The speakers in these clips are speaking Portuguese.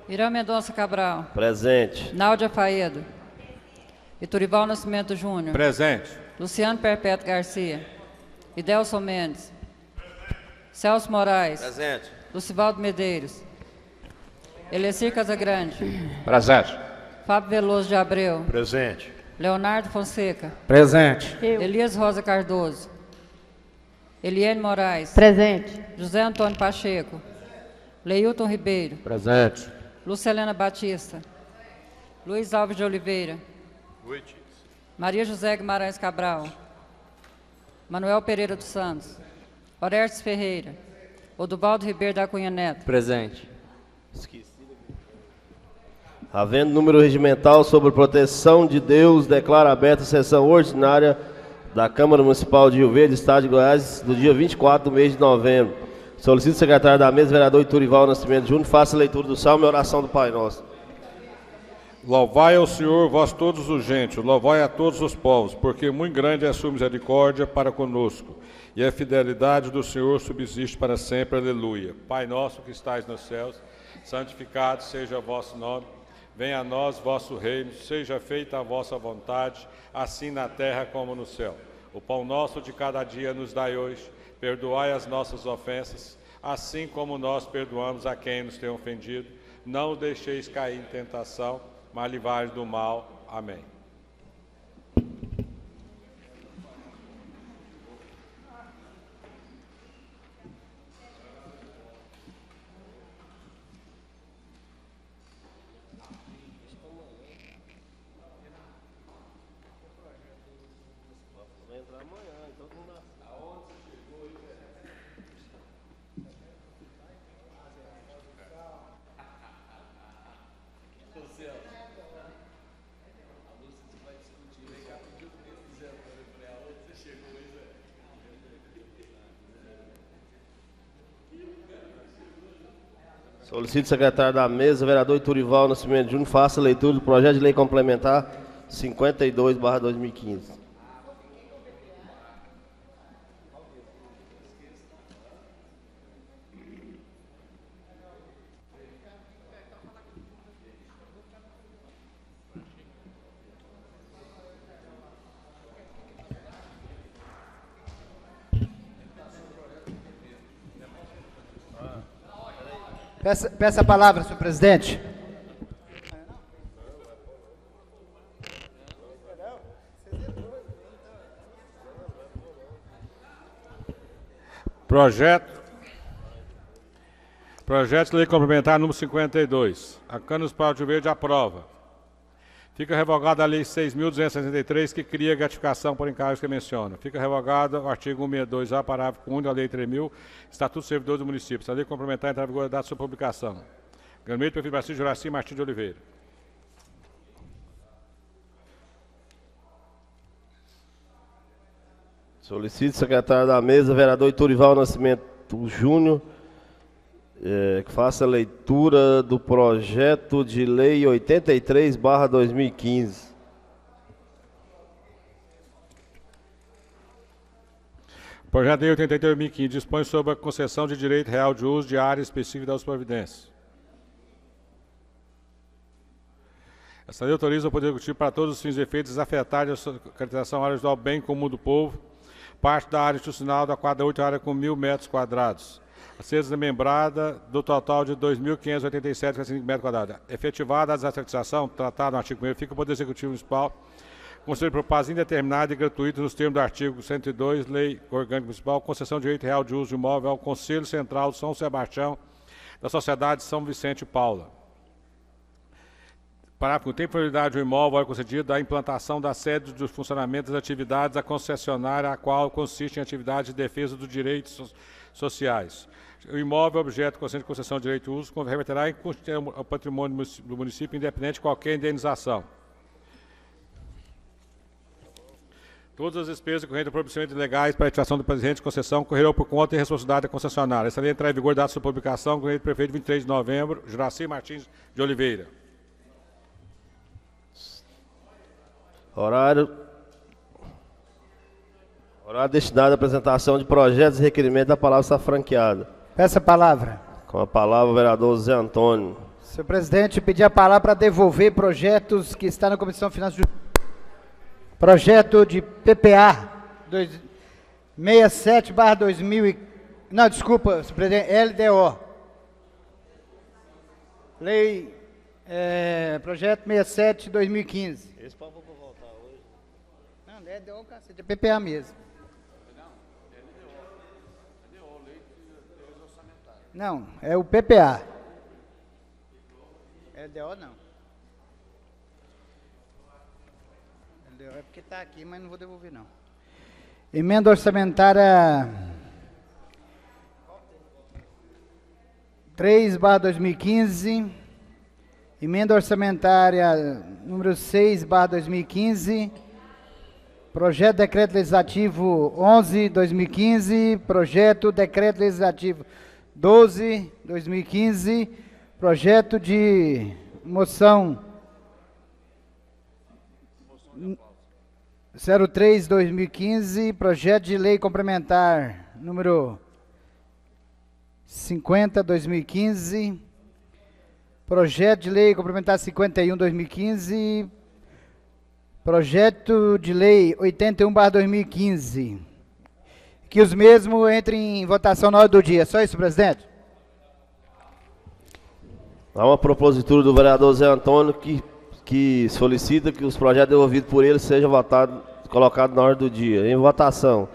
Irã Mendonça Cabral. Presente. Náudia Faedo. Iturival Nascimento Júnior. Presente. Luciano Perpétuo Garcia. Idelson Mendes. Celso Moraes. Presente. Lucivaldo Medeiros. Elecir Casagrande. Presente. Fábio Veloso de Abreu. Presente. Leonardo Fonseca. Presente. Elias Rosa Cardoso. Eliane Moraes. Presente. José Antônio Pacheco. Leilton Ribeiro. Presente. Lucelena Batista. Luiz Alves de Oliveira. Maria José Guimarães Cabral. Manuel Pereira dos Santos. Orestes Ferreira. Oduvaldo Ribeiro da Cunha Neto. Presente. Havendo número regimental sobre proteção de Deus, declara aberta a sessão ordinária da Câmara Municipal de Rio Verde, Estado de Goiás, do dia 24 do mês de novembro. Solicito o secretário da mesa, vereador Iturival Nascimento Júnior, faça a leitura do salmo e oração do Pai Nosso. Louvai ao Senhor, vós todos os gentios, louvai a todos os povos, porque muito grande é a sua misericórdia para conosco, e a fidelidade do Senhor subsiste para sempre. Aleluia. Pai nosso que estais nos céus, santificado seja o vosso nome. Venha a nós vosso reino, seja feita a vossa vontade, assim na terra como no céu. O pão nosso de cada dia nos dai hoje, perdoai as nossas ofensas, assim como nós perdoamos a quem nos tem ofendido. Não o deixeis cair em tentação, mas livrai-nos do mal. Amém. Solicito o secretário da mesa, vereador Iturival Nascimento Júnior, faça a leitura do projeto de lei complementar 52/2015. Peça a palavra, senhor presidente. Projeto de lei complementar número 52. A Câmara Municipal de Rio Verde aprova. Fica revogada a lei 6.263, que cria a gratificação por encargos que menciona. Fica revogado o artigo 162A, parágrafo 1 da lei 3.000, Estatuto dos Servidores do Município. Essa lei complementar entra em vigor da sua publicação. Gabinete do Prefeito Brasil Juraci Martins de Oliveira. Solicito o secretário da mesa, vereador Iturival Nascimento Júnior, que faça a leitura do projeto de lei 83/2015. O projeto de lei 83/2015 dispõe sobre a concessão de direito real de uso de área específica das providências. Essa lei autoriza o Poder Executivo para todos os fins e efeitos desafetar a caracterização área do bem comum do povo, parte da área institucional da quadra 8, área com 1.000 metros quadrados, a ser desmembrada do total de 2.587 metros quadrados. Efetivada a desafetização, tratada no artigo 1º, fica o Poder Executivo Municipal conceder por prazo indeterminado e gratuito nos termos do artigo 102, Lei Orgânica Municipal, concessão de direito real de uso de imóvel ao Conselho Central de São Sebastião da Sociedade São Vicente e Paula. Parágrafo: tem prioridade o imóvel ao concedido da implantação da sede do funcionamento das atividades da concessionária, a qual consiste em atividades de defesa dos direitos sociais. O imóvel objeto de concessão de direito de uso reverterá ao patrimônio do município, independente de qualquer indenização. Todas as despesas decorrentes por procedimentos legais para a ativação do presente de concessão correrão por conta e responsabilidade da concessionária. Essa lei entrará em vigor data de sua publicação, com o prefeito 23 de novembro, Juraci Martins de Oliveira. Horário destinado à apresentação de projetos e requerimentos, da palavra está franqueada. Peça a palavra. Com a palavra o vereador Zé Antônio. Senhor presidente, pedir a palavra para devolver projetos que está na Comissão Finanças. Projeto de PPA 67/2000 não, desculpa, senhor presidente, LDO. Lei, projeto 67/2015. Esse papo vou voltar hoje. Não, LDO, cacete, é PPA mesmo. Não, é o PPA. LDO não. LDO é porque está aqui, mas não vou devolver não. Emenda orçamentária 3/2015. Emenda orçamentária número 6/2015. Projeto de decreto legislativo 11/2015. Projeto de decreto legislativo 12/2015. Projeto de moção 03/2015. Projeto de lei complementar número 50/2015. Projeto de lei complementar 51/2015. Projeto de lei 81/2015. Que os mesmos entrem em votação na hora do dia. Só isso, presidente? Há uma propositura do vereador Zé Antônio que solicita que os projetos devolvidos por ele sejam votados, colocados na hora do dia. Em votação.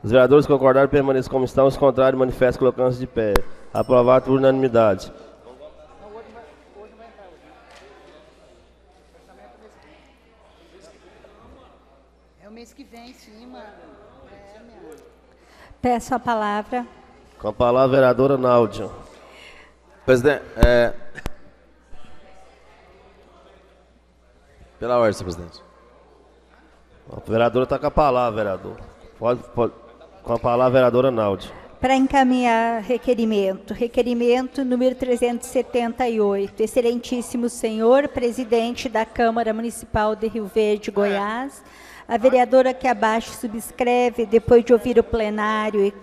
Os vereadores concordaram permaneçam como estão, os contrários manifestam colocando-se de pé. Aprovado por unanimidade. É o mês que vem, sim, mano. Peço a palavra. Com a palavra, a vereadora Náudia. Presidente, pela ordem, senhor presidente. A vereadora está com a palavra, vereador. Pode. Com a palavra, a vereadora Náudia. Para encaminhar requerimento número 378. Excelentíssimo senhor, presidente da Câmara Municipal de Rio Verde, Goiás, a vereadora que abaixo subscreve, depois de ouvir o plenário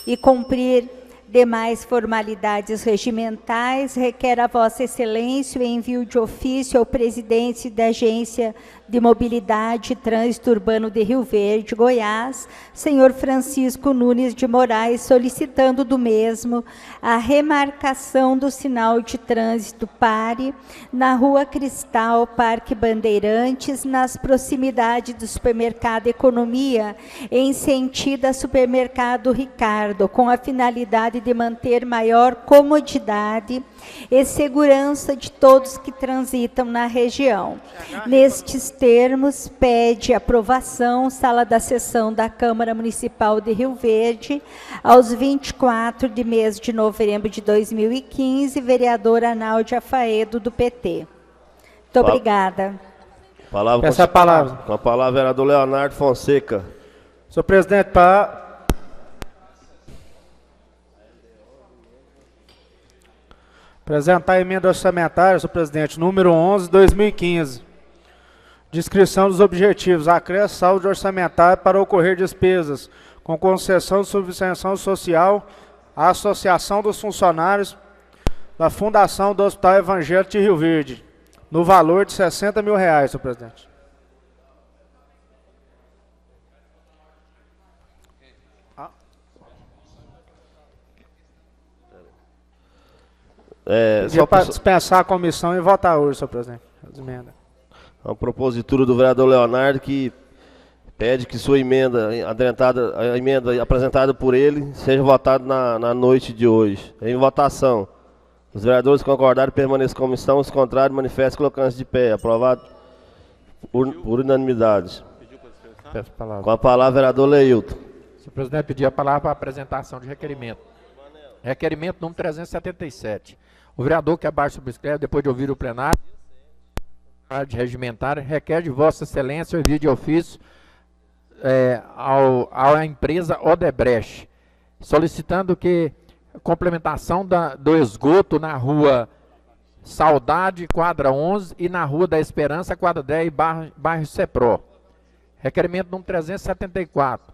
e cumprir demais formalidades regimentais, requer a Vossa Excelência o envio de ofício ao presidente da Agência de Mobilidade e Trânsito Urbano de Rio Verde, Goiás, senhor Francisco Nunes de Moraes, solicitando do mesmo a remarcação do sinal de trânsito pare na Rua Cristal, Parque Bandeirantes, nas proximidades do supermercado Economia, em sentido a supermercado Ricardo, com a finalidade de manter maior comodidade e segurança de todos que transitam na região. Nestes termos, pede aprovação, sala da sessão da Câmara Municipal de Rio Verde, aos 24 de mês de novembro de 2015, vereadora Náudia Faedo, do PT. Muito obrigada. Palavra Essa palavra. Com a palavra, vereador Leonardo Fonseca. Senhor presidente, para apresentar a emenda orçamentária, senhor presidente, número 11/2015. Descrição dos objetivos. Acréscimo saldo orçamentário para ocorrer despesas com concessão de subvenção social à Associação dos Funcionários da Fundação do Hospital Evangélico de Rio Verde, no valor de R$60 mil, senhor presidente. Só para dispensar a comissão e votar hoje, senhor presidente. As emendas. A propositura do vereador Leonardo que pede que sua emenda, a emenda apresentada por ele, seja votada na noite de hoje. Em votação. Os vereadores concordaram permaneçam como estão, os contrários manifestam colocando-se de pé. Aprovado por unanimidade. Peço a palavra. Com a palavra, vereador Leilton. Senhor presidente, pedir a palavra para apresentação de requerimento. Requerimento número 377. O vereador que abaixo subscreve, depois de ouvir o plenário, de regimentar, requer de Vossa Excelência o envio de ofício à empresa Odebrecht, solicitando que a complementação do esgoto na rua Saudade, quadra 11, e na rua da Esperança, quadra 10, bairro Cepró. Requerimento número 374.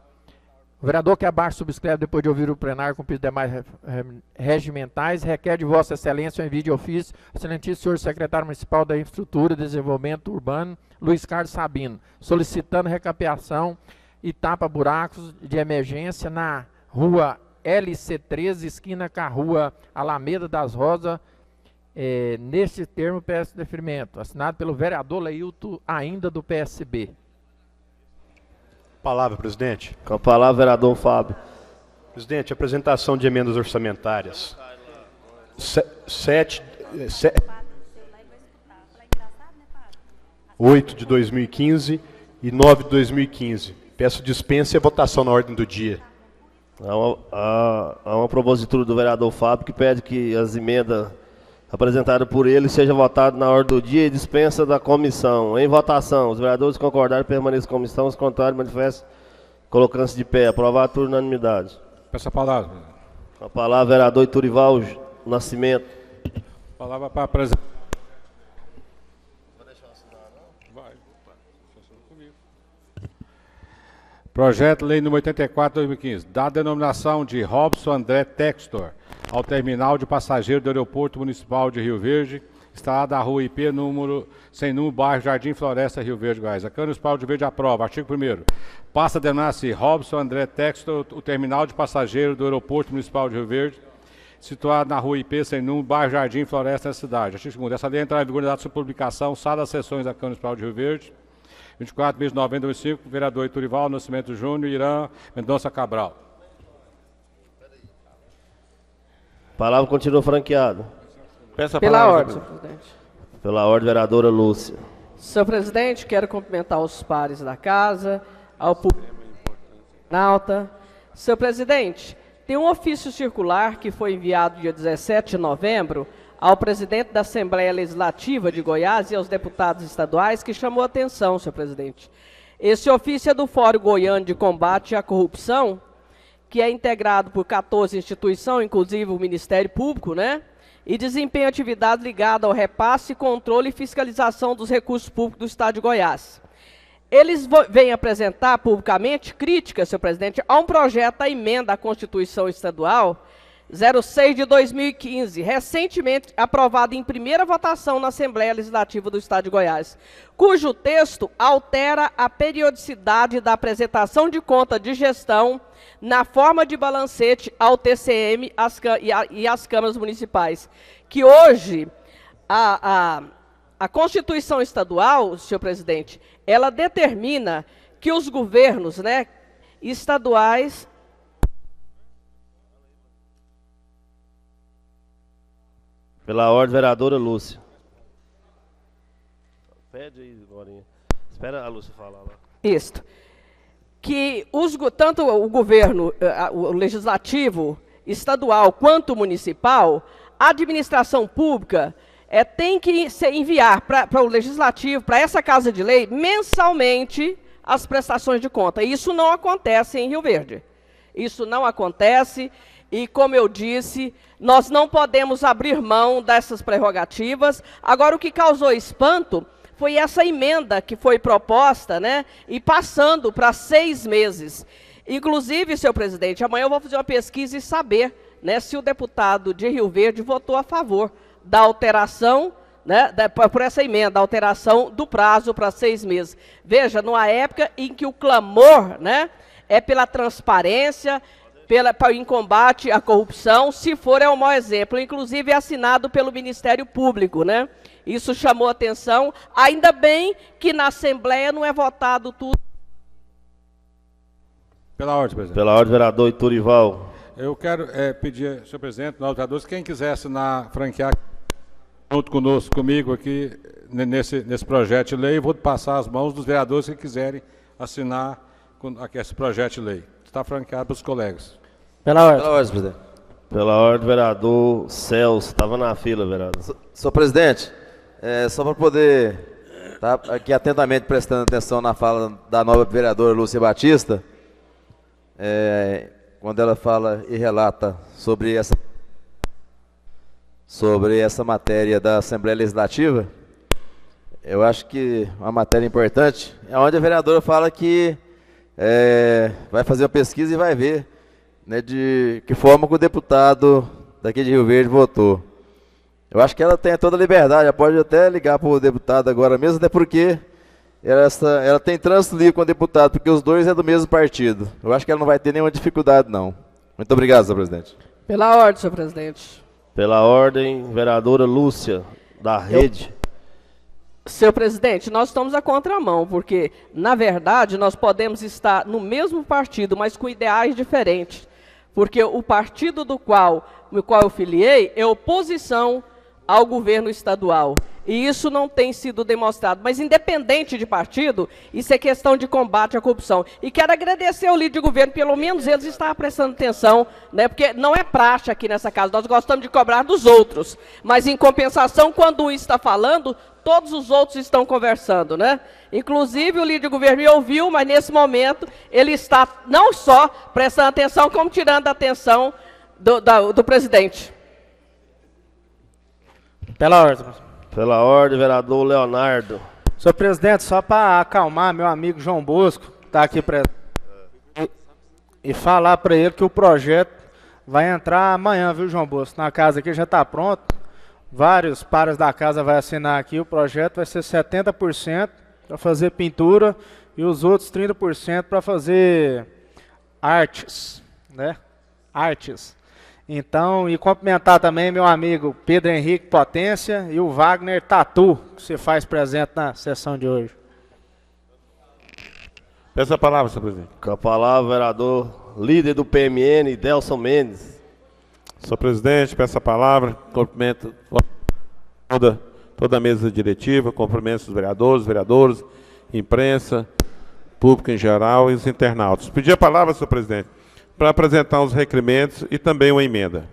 O vereador que abaixo subscreve, depois de ouvir o plenário, cumprir os demais regimentais, requer de Vossa Excelência o envio de ofício, excelentíssimo senhor secretário municipal da Infraestrutura e Desenvolvimento Urbano, Luiz Carlos Sabino, solicitando recapeação e tapa-buracos de emergência na rua LC13, esquina com a rua Alameda das Rosas. Neste termo, peço deferimento. Assinado pelo vereador Leilton, ainda do PSB. Palavra, presidente. Com a palavra, vereador Fábio. Presidente, apresentação de emendas orçamentárias. 8 de 2015 e 9 de 2015. Peço dispensa e votação na ordem do dia. Há uma propositura do vereador Fábio que pede que as emendas apresentadas por ele sejam votadas na ordem do dia e dispensa da comissão. Em votação, os vereadores que concordarem permaneçam em comissão, os contrários manifestem colocando-se de pé. Aprovado por unanimidade. Peço a palavra. Com a palavra, vereador Iturival Nascimento. Palavra para apresentar. Projeto Lei nº 84, 2015, dá denominação de Robson André Textor ao terminal de passageiro do Aeroporto Municipal de Rio Verde, instalado na rua IP, sem número, bairro Jardim Floresta, Rio Verde, Goiás. A Câmara Municipal de Rio Verde aprova. Artigo 1º. Passa a denominar-se Robson André Textor o terminal de passageiro do Aeroporto Municipal de Rio Verde, situado na rua IP, sem número, bairro Jardim Floresta, na cidade. Artigo 2º. Essa lei entrará em vigor na data de sua publicação, sala das sessões da Câmara Municipal de Rio Verde, 24 de novembro de 2005, vereador Iturival Nascimento Júnior, Irã Mendonça Cabral. A palavra continua franqueada. Peço a Pela palavra, ordem, senhor presidente. Pela ordem, vereadora Lúcia. Senhor presidente, quero cumprimentar os pares da casa, ao público nauta. Senhor presidente, tem um ofício circular que foi enviado dia 17 de novembro ao presidente da Assembleia Legislativa de Goiás e aos deputados estaduais, que chamou a atenção, senhor presidente. Esse ofício é do Fórum Goiano de Combate à Corrupção, que é integrado por 14 instituições, inclusive o Ministério Público, né? E desempenha atividades ligadas ao repasse, controle e fiscalização dos recursos públicos do Estado de Goiás. Eles vêm apresentar publicamente críticas, senhor presidente, a um projeto da emenda à Constituição Estadual 06 de 2015, recentemente aprovado em primeira votação na Assembleia Legislativa do Estado de Goiás, cujo texto altera a periodicidade da apresentação de conta de gestão na forma de balancete ao TCM e às câmaras municipais, que hoje a Constituição Estadual, senhor presidente, ela determina que os governos, né, estaduais... Pela ordem, vereadora Lúcia. Pede aí, Gorinha. Espera a Lúcia falar lá. Isto. Que tanto o governo, o legislativo estadual quanto o municipal, a administração pública tem que enviar para o legislativo, para essa Casa de Lei, mensalmente as prestações de conta. E isso não acontece em Rio Verde. Isso não acontece. E, como eu disse, nós não podemos abrir mão dessas prerrogativas. Agora, o que causou espanto foi essa emenda que foi proposta, né, e passando para 6 meses. Inclusive, senhor presidente, amanhã eu vou fazer uma pesquisa e saber, né, se o deputado de Rio Verde votou a favor da alteração, né, por essa emenda, a alteração do prazo para 6 meses. Veja, numa época em que o clamor, né, é pela transparência, em combate à corrupção, se for é um mau exemplo, inclusive é assinado pelo Ministério Público, né? Isso chamou atenção, ainda bem que na Assembleia não é votado tudo. Pela ordem, presidente. Pela ordem, vereador Iturival. Eu quero pedir, senhor presidente, nós vereadores, quem quiser assinar, franquear junto comigo aqui nesse projeto de lei, eu vou passar as mãos dos vereadores que quiserem assinar aqui esse projeto de lei. Está franqueado para os colegas. Pela ordem. Pela ordem, presidente. Pela ordem, vereador Celso. Estava na fila, vereador. Senhor presidente, só para poder estar aqui atentamente prestando atenção na fala da nova vereadora Lúcia Batista, quando ela fala e relata sobre essa matéria da Assembleia Legislativa, eu acho que uma matéria importante é onde a vereadora fala que vai fazer uma pesquisa e vai ver, né, de que forma que o deputado daqui de Rio Verde votou. Eu acho que ela tem toda a liberdade, ela pode até ligar para o deputado agora mesmo, até porque ela tem trânsito livre com o deputado, porque os dois é do mesmo partido. Eu acho que ela não vai ter nenhuma dificuldade, não. Muito obrigado, senhor presidente. Pela ordem, senhor presidente. Pela ordem, vereadora Lúcia, da Rede. Senhor presidente, nós estamos à contramão, porque, na verdade, nós podemos estar no mesmo partido, mas com ideais diferentes. Porque o partido no qual eu filiei é oposição ao governo estadual. E isso não tem sido demonstrado. Mas, independente de partido, isso é questão de combate à corrupção. E quero agradecer ao líder de governo, pelo menos eles estavam prestando atenção, né, porque não é praxe aqui nessa casa, nós gostamos de cobrar dos outros. Mas, em compensação, quando um está falando, todos os outros estão conversando, né? Inclusive, o líder de governo me ouviu, mas, nesse momento, ele está não só prestando atenção, como tirando a atenção do presidente. Pela ordem. Pela ordem, vereador Leonardo. Senhor presidente, só para acalmar meu amigo João Bosco, que está aqui presente, e falar para ele que o projeto vai entrar amanhã, viu, João Bosco? Na casa aqui já está pronto. Vários pares da casa vai assinar aqui. O projeto vai ser 70% para fazer pintura e os outros 30% para fazer artes, né? Artes. Então, e cumprimentar também meu amigo Pedro Henrique Potência e o Wagner Tatu, que se faz presente na sessão de hoje. Peço a palavra, senhor presidente. Com a palavra, vereador líder do PMN, Delson Mendes. Senhor presidente, peço a palavra, cumprimento toda a mesa diretiva, cumprimento os vereadores, imprensa, público em geral e os internautas. Pedi a palavra, senhor presidente, para apresentar os requerimentos e também uma emenda.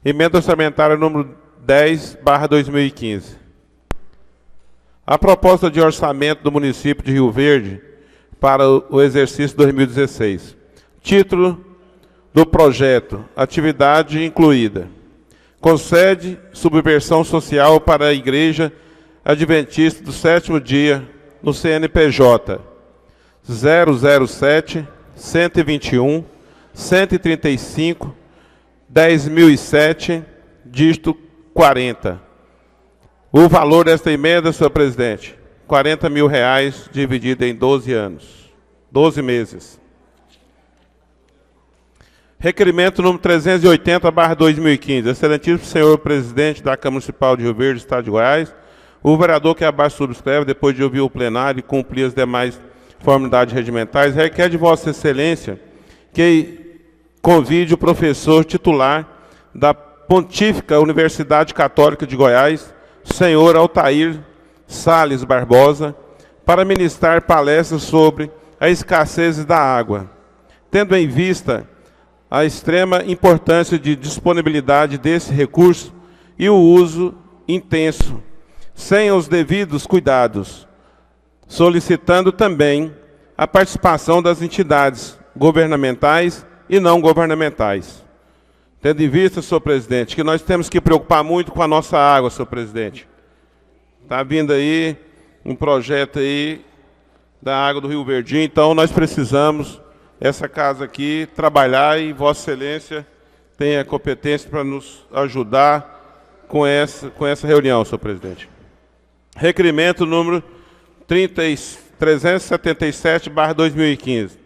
Emenda orçamentária número 10/2015. A proposta de orçamento do município de Rio Verde para o exercício 2016. Título do projeto: atividade incluída. Concede subversão social para a Igreja Adventista do Sétimo Dia no CNPJ 007 121 135 10.007, dígito 40. O valor desta emenda, senhor presidente, R$40 mil, dividido em 12 anos, 12 meses. Requerimento número 380/2015. Excelentíssimo senhor presidente da Câmara Municipal de Rio Verde, Estado de Goiás, o vereador que abaixo subscreve, depois de ouvir o plenário e cumprir as demais formalidades regimentais, requer de Vossa Excelência que convide o professor titular da Pontífica Universidade Católica de Goiás, senhor Altair Salles Barbosa, para ministrar palestras sobre a escassez da água, tendo em vista a extrema importância de disponibilidade desse recurso e o uso intenso, sem os devidos cuidados, solicitando também a participação das entidades governamentais e não governamentais. Tendo em vista, senhor presidente, que nós temos que preocupar muito com a nossa água, senhor presidente. Está vindo aí um projeto aí da água do Rio Verdinho, então nós precisamos, essa casa aqui, trabalhar e Vossa Excelência tem a competência para nos ajudar com essa reunião, senhor presidente. Requerimento número 377/2015.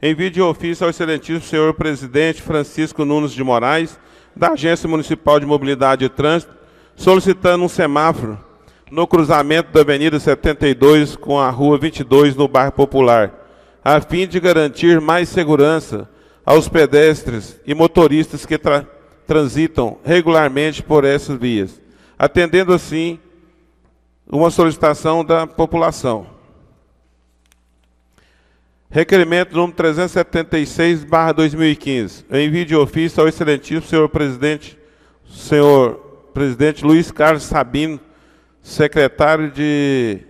Envio de ofício ao excelentíssimo senhor presidente Francisco Nunes de Moraes, da Agência Municipal de Mobilidade e Trânsito, solicitando um semáforo no cruzamento da Avenida 72 com a Rua 22, no bairro Popular, a fim de garantir mais segurança aos pedestres e motoristas que transitam regularmente por essas vias, atendendo assim uma solicitação da população. Requerimento número 376/2015. Envio de ofício ao excelentíssimo senhor presidente Luiz Carlos Sabino, secretário de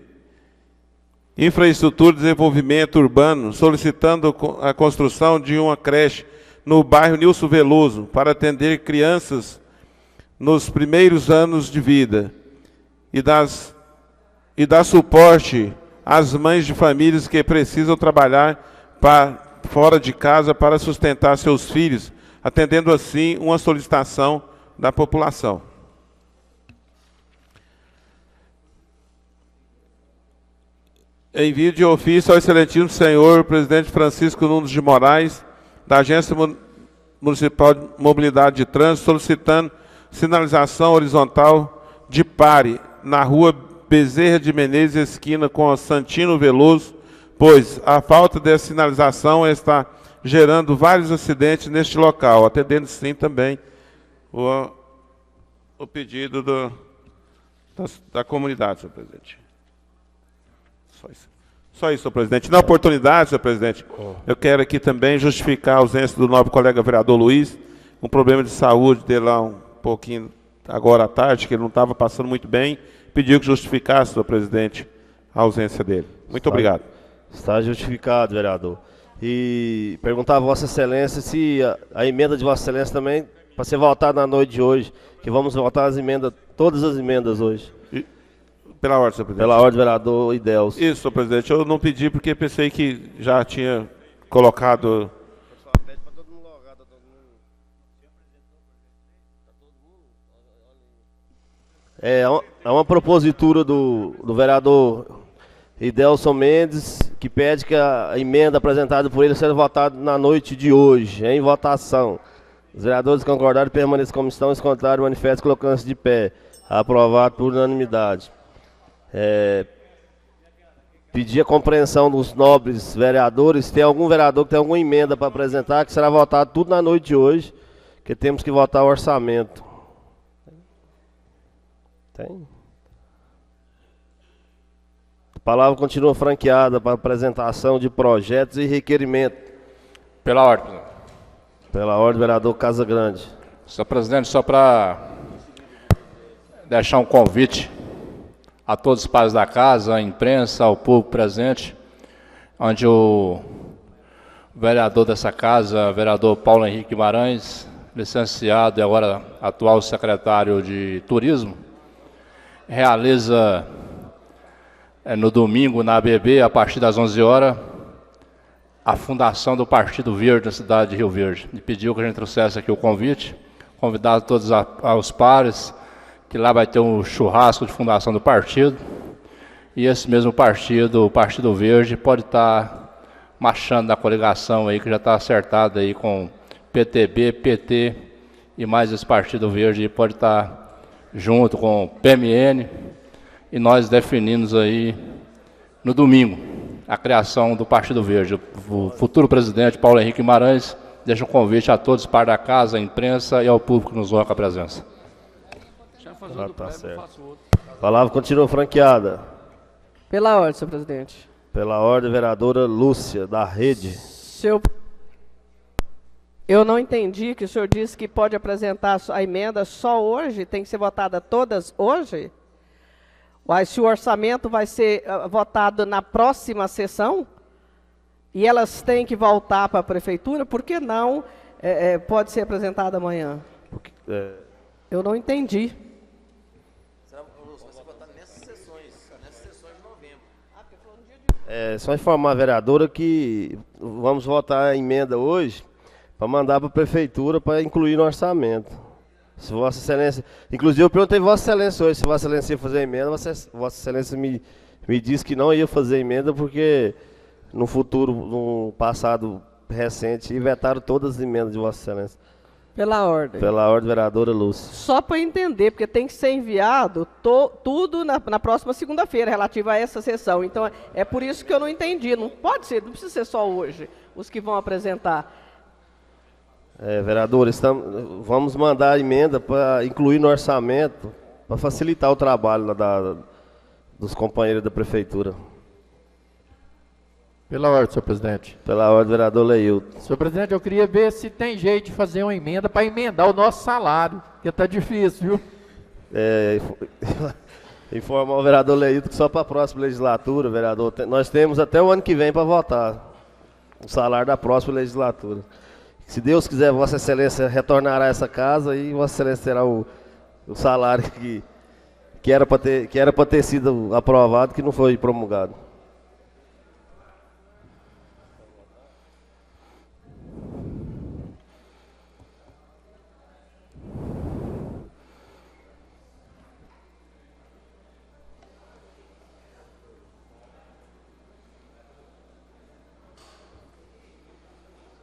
Infraestrutura e Desenvolvimento Urbano, solicitando a construção de uma creche no bairro Nilson Veloso para atender crianças nos primeiros anos de vida e dar suporte às mães de famílias que precisam trabalhar fora de casa para sustentar seus filhos, atendendo assim uma solicitação da população. Envio de ofício ao excelentíssimo senhor presidente Francisco Nunes de Moraes, da Agência Municipal de Mobilidade de Trânsito, solicitando sinalização horizontal de pare na rua Bezerra de Menezes, esquina com a Santino Veloso, pois a falta de sinalização está gerando vários acidentes neste local, atendendo sim também o pedido da comunidade, senhor presidente. Só isso, senhor presidente. Na oportunidade, senhor presidente, eu quero aqui também justificar a ausência do nobre colega vereador Luiz, um problema de saúde dele lá um pouquinho agora à tarde, que ele não estava passando muito bem, pediu que justificasse, senhor presidente, a ausência dele. Muito obrigado. Está justificado, vereador. E perguntar a Vossa Excelência se a emenda de Vossa Excelência também, para ser votada na noite de hoje, que vamos votar as emendas, todas as emendas hoje. Pela ordem, senhor presidente. Pela ordem, vereador Idelso. Isso, senhor presidente. Eu não pedi porque pensei que já tinha colocado... É uma propositura do vereador Idelson Mendes, que pede que a emenda apresentada por ele seja votada na noite de hoje, em votação. Os vereadores concordaram e permaneçam como estão, se contrário, manifesto colocando-se de pé. Aprovado por unanimidade. Pedir a compreensão dos nobres vereadores. Tem algum vereador que tem alguma emenda para apresentar, que será votado tudo na noite de hoje, que temos que votar o orçamento. Tem? A palavra continua franqueada para apresentação de projetos e requerimentos. Pela ordem. Pela ordem, vereador Casagrande. Senhor presidente, só para deixar um convite a todos os pais da casa, à imprensa, ao público presente, onde o vereador dessa casa, vereador Paulo Henrique Guimarães, licenciado e agora atual secretário de Turismo, realiza no domingo na ABB, a partir das 11 horas, a fundação do Partido Verde da cidade de Rio Verde. Ele pediu que a gente trouxesse aqui o convite, convidado todos aos pares, que lá vai ter um churrasco de fundação do partido, e esse mesmo partido, o Partido Verde, pode estar marchando na coligação aí, que já está acertado aí com PTB, PT e mais esse Partido Verde, pode estar junto com o PMN, e nós definimos aí no domingo a criação do Partido Verde. O futuro presidente Paulo Henrique Guimarães deixa um convite a todos para da casa, à imprensa e ao público que nos honra com a presença. Tá certo. A palavra continua franqueada. Pela ordem, senhor presidente. Pela ordem, vereadora Lúcia, da Rede. Eu não entendi que o senhor disse que pode apresentar a emenda só hoje, tem que ser votada todas hoje? Mas se o orçamento vai ser votado na próxima sessão, e elas têm que voltar para a prefeitura, por que não pode ser apresentada amanhã? Eu não entendi. Só informar a vereadora que vamos votar a emenda hoje para mandar para a prefeitura para incluir no orçamento. Se Vossa Excelência... Inclusive eu perguntei a Vossa Excelência hoje se Vossa Excelência ia fazer a emenda, Vossa Excelência me disse que não ia fazer a emenda porque no futuro, no passado recente, vetaram todas as emendas de Vossa Excelência. Pela ordem. Pela ordem, vereadora Lúcia. Só para entender, porque tem que ser enviado tudo na próxima segunda-feira, relativo a essa sessão. Então, é por isso que eu não entendi. Não pode ser, não precisa ser só hoje, os que vão apresentar. Vereador, vamos mandar a emenda para incluir no orçamento, para facilitar o trabalho dos companheiros da prefeitura. Pela ordem, senhor presidente. Pela ordem, vereador Leilton. Senhor presidente, eu queria ver se tem jeito de fazer uma emenda para emendar o nosso salário, porque está difícil, viu? Informar o vereador Leilton que só para a próxima legislatura, vereador, nós temos até o ano que vem para votar o salário da próxima legislatura. Se Deus quiser, Vossa Excelência retornará a essa casa e Vossa Excelência terá o salário que era para ter sido aprovado, que não foi promulgado.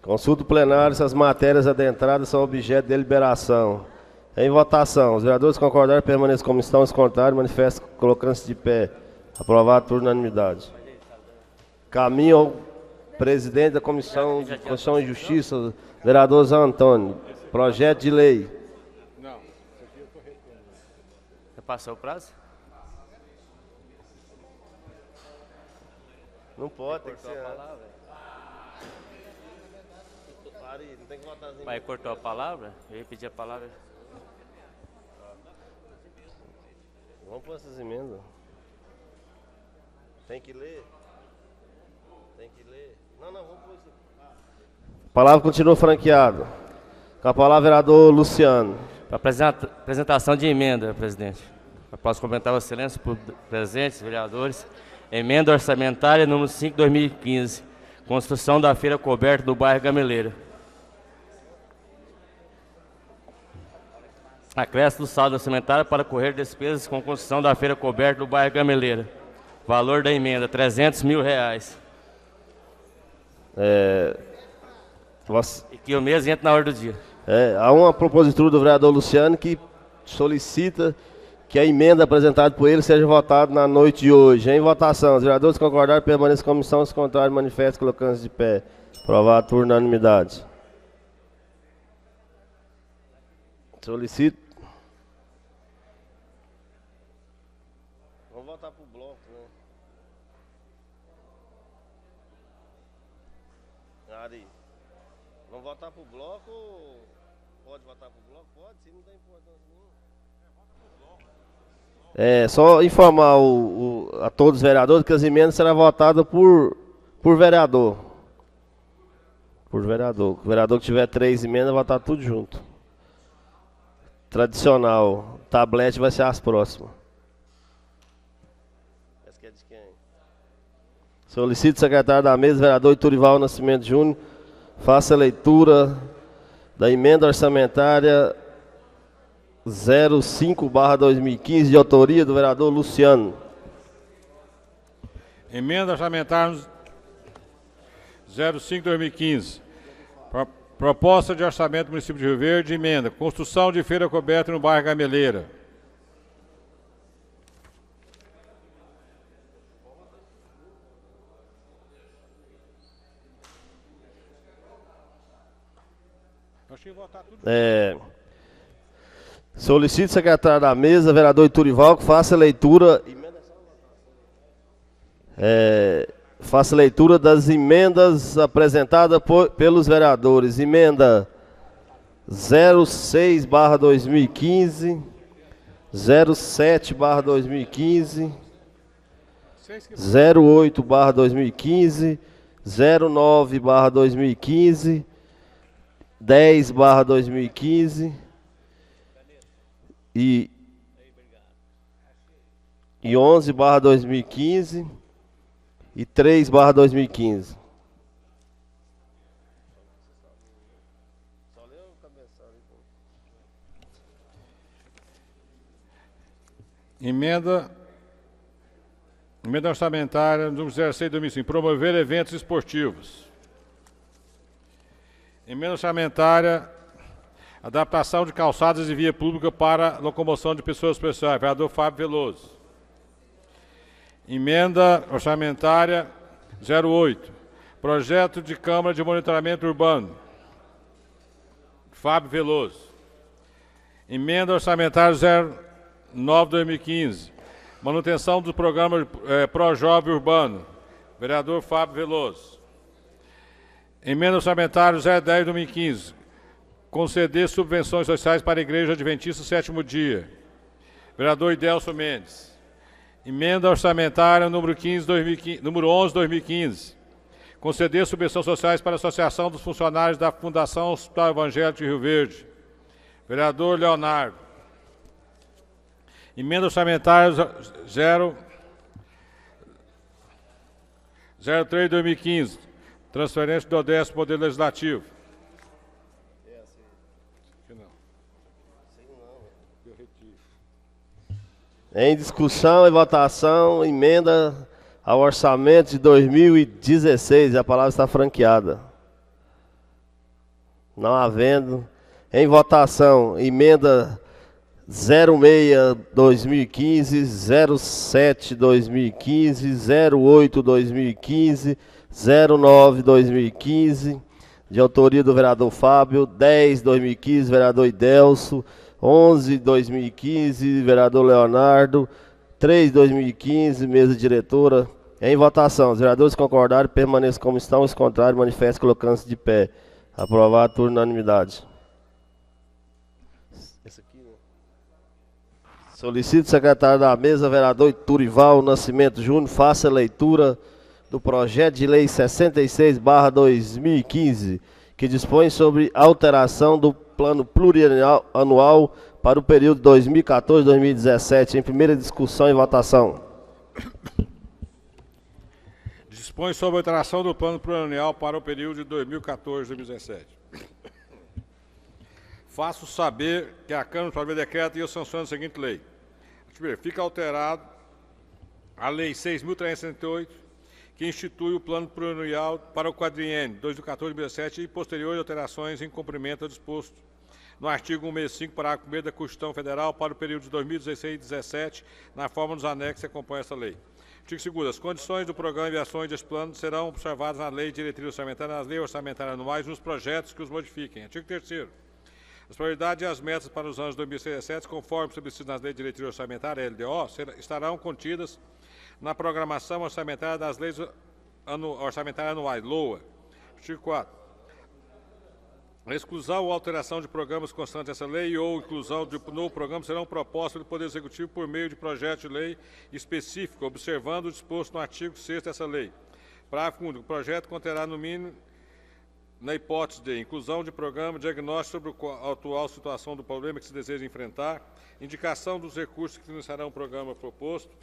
Consulta o plenário se as matérias adentradas são objeto de deliberação. Em votação, os vereadores concordarem permaneçam como estão, os contrários manifestam colocando-se de pé. Aprovado por unanimidade. Caminho ao presidente da Comissão de Constituição e Justiça, vereador Zé Antônio. Projeto de lei. Não. Já passou o prazo? Não pode, tem que ser. Vai, cortou a palavra? Eu ia pedir a palavra. Vamos pôr essas emendas. Tem que ler. Tem que ler. Não, vamos pôr isso. A palavra continua franqueada. Com a palavra, vereador Luciano. Para apresentação de emenda, presidente. Posso comentar Vossa Excelência, por presentes, vereadores. Emenda orçamentária número 5/2015. Construção da feira coberta do bairro Gameleira. Acréscimo do saldo orçamentário para correr despesas com construção da feira coberta do bairro Gameleira. Valor da emenda, R$300 mil. E que o mês entra na hora do dia. Há uma propositura do vereador Luciano que solicita que a emenda apresentada por ele seja votada na noite de hoje. Em votação, os vereadores concordarem permaneçam como estão, os contrários manifestam colocando-se de pé. Aprovado por unanimidade. Solicito. Vamos votar para o bloco, né? Ari, vamos votar para o bloco ou pode votar para o bloco? Pode, se não tem importância nenhuma. Só informar a todos os vereadores que as emendas serão votadas por vereador. Por vereador. O vereador que tiver 3 emendas vai votar tudo junto. Tradicional. Tablete vai ser as próximas. Essa aqui é de quem? Solicito o secretário da mesa, vereador Iturival Nascimento Júnior, faça a leitura da emenda orçamentária 05/2015, de autoria do vereador Luciano. Emenda orçamentária 05/2015. Proposta de orçamento do município de Rio Verde, emenda. Construção de feira coberta no bairro Gameleira. Solicito o secretário da mesa, vereador Iturival, que faça a leitura. Faça a leitura das emendas apresentadas pelos vereadores. Emenda 06/2015, 07/2015, 08/2015, 09/2015, 10/2015 e 11/2015 e 3/2015. Emenda orçamentária número 06/2005, promover eventos esportivos. Emenda orçamentária, adaptação de calçadas e via pública para locomoção de pessoas pessoais, vereador Fábio Veloso. Emenda orçamentária 08, projeto de Câmara de Monitoramento Urbano, Fábio Veloso. Emenda orçamentária 09/2015, manutenção do programa Projovem Urbano, vereador Fábio Veloso. Emenda orçamentária 010/2015, conceder subvenções sociais para a Igreja Adventista Sétimo Dia, vereador Idelso Mendes. Emenda orçamentária número 11/2015, conceder subvenções sociais para a Associação dos Funcionários da Fundação Hospital Evangélico de Rio Verde, vereador Leonardo. Emenda orçamentária 03/2015, transferência do ODS para o Poder Legislativo. Em discussão e votação, emenda ao orçamento de 2016. A palavra está franqueada. Não havendo. Em votação, emenda 06-2015, 07-2015, 08-2015, 09-2015, de autoria do vereador Fábio, 10-2015, vereador Idelso, 11-2015, vereador Leonardo, 3-2015, mesa diretora. Em votação, os vereadores concordarem, permaneçam como estão, os contrários, manifestem colocando-se de pé. Aprovado por unanimidade. Solicito o secretário da mesa, vereador Turival Nascimento Júnior, faça a leitura do projeto de lei 66/2015, que dispõe sobre alteração do plano plurianual para o período 2014-2017, em primeira discussão e votação. Dispõe sobre a alteração do plano plurianual para o período de 2014-2017. Faço saber que a Câmara, por decreto, e eu sanciono a seguinte lei. Primeiro, fica alterado a Lei 6.368, que institui o plano plurianual para o quadriênio 2014-2017 e posteriores alterações em cumprimento ao disposto no artigo 165, parágrafo 1º da Constituição Federal para o período de 2016 e 2017, na forma dos anexos que acompanham essa lei. Artigo 2º. As condições do programa e ações deste plano serão observadas na Lei de Diretriz Orçamentária, nas leis orçamentárias anuais e nos projetos que os modifiquem. Artigo 3º. As prioridades e as metas para os anos 2016 e 2017, conforme estabelecido nas leis de diretriz orçamentária, LDO, estarão contidas na programação orçamentária das leis orçamentárias anuais, LOA. Artigo 4. A exclusão ou alteração de programas constantes dessa lei ou inclusão de novo programa serão propostas pelo Poder Executivo por meio de projeto de lei específico, observando o disposto no artigo 6º dessa lei. Parágrafo único. O projeto conterá, no mínimo, na hipótese de inclusão de programa, diagnóstico sobre a atual situação do problema que se deseja enfrentar, indicação dos recursos que financiarão o programa proposto,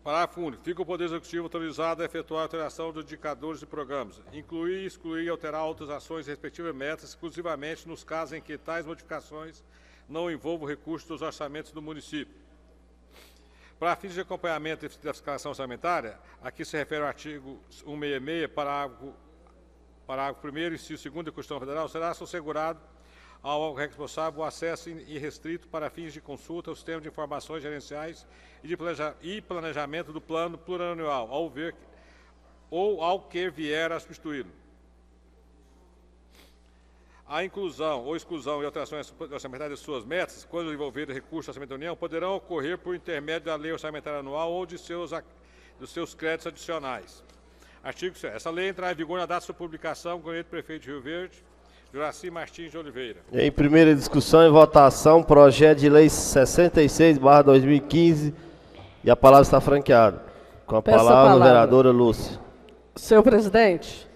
parágrafo único. Fica o Poder Executivo autorizado a efetuar a alteração dos indicadores de programas, incluir, excluir e alterar outras ações e respectivas metas, exclusivamente nos casos em que tais modificações não envolvam recursos dos orçamentos do município. Para fins de acompanhamento da fiscalização orçamentária, aqui se refere ao artigo 166, parágrafo 1º, inciso 2º da Constituição Federal, será assegurado ao responsável o acesso irrestrito para fins de consulta ao sistema de informações gerenciais e planejamento do plano plurianual, ao que vier a substituí-lo. A inclusão ou exclusão e alterações orçamentárias de suas metas, quando envolver recursos do orçamento da União, poderão ocorrer por intermédio da lei orçamentária anual ou dos seus créditos adicionais. Artigo 7. Essa lei entrará em vigor na data de sua publicação, com o prefeito de Rio Verde, Juraci Martins de Oliveira. Em primeira discussão e votação, projeto de lei 66/2015, e a palavra está franqueada. Com a palavra, a vereadora Lúcia. Senhor presidente,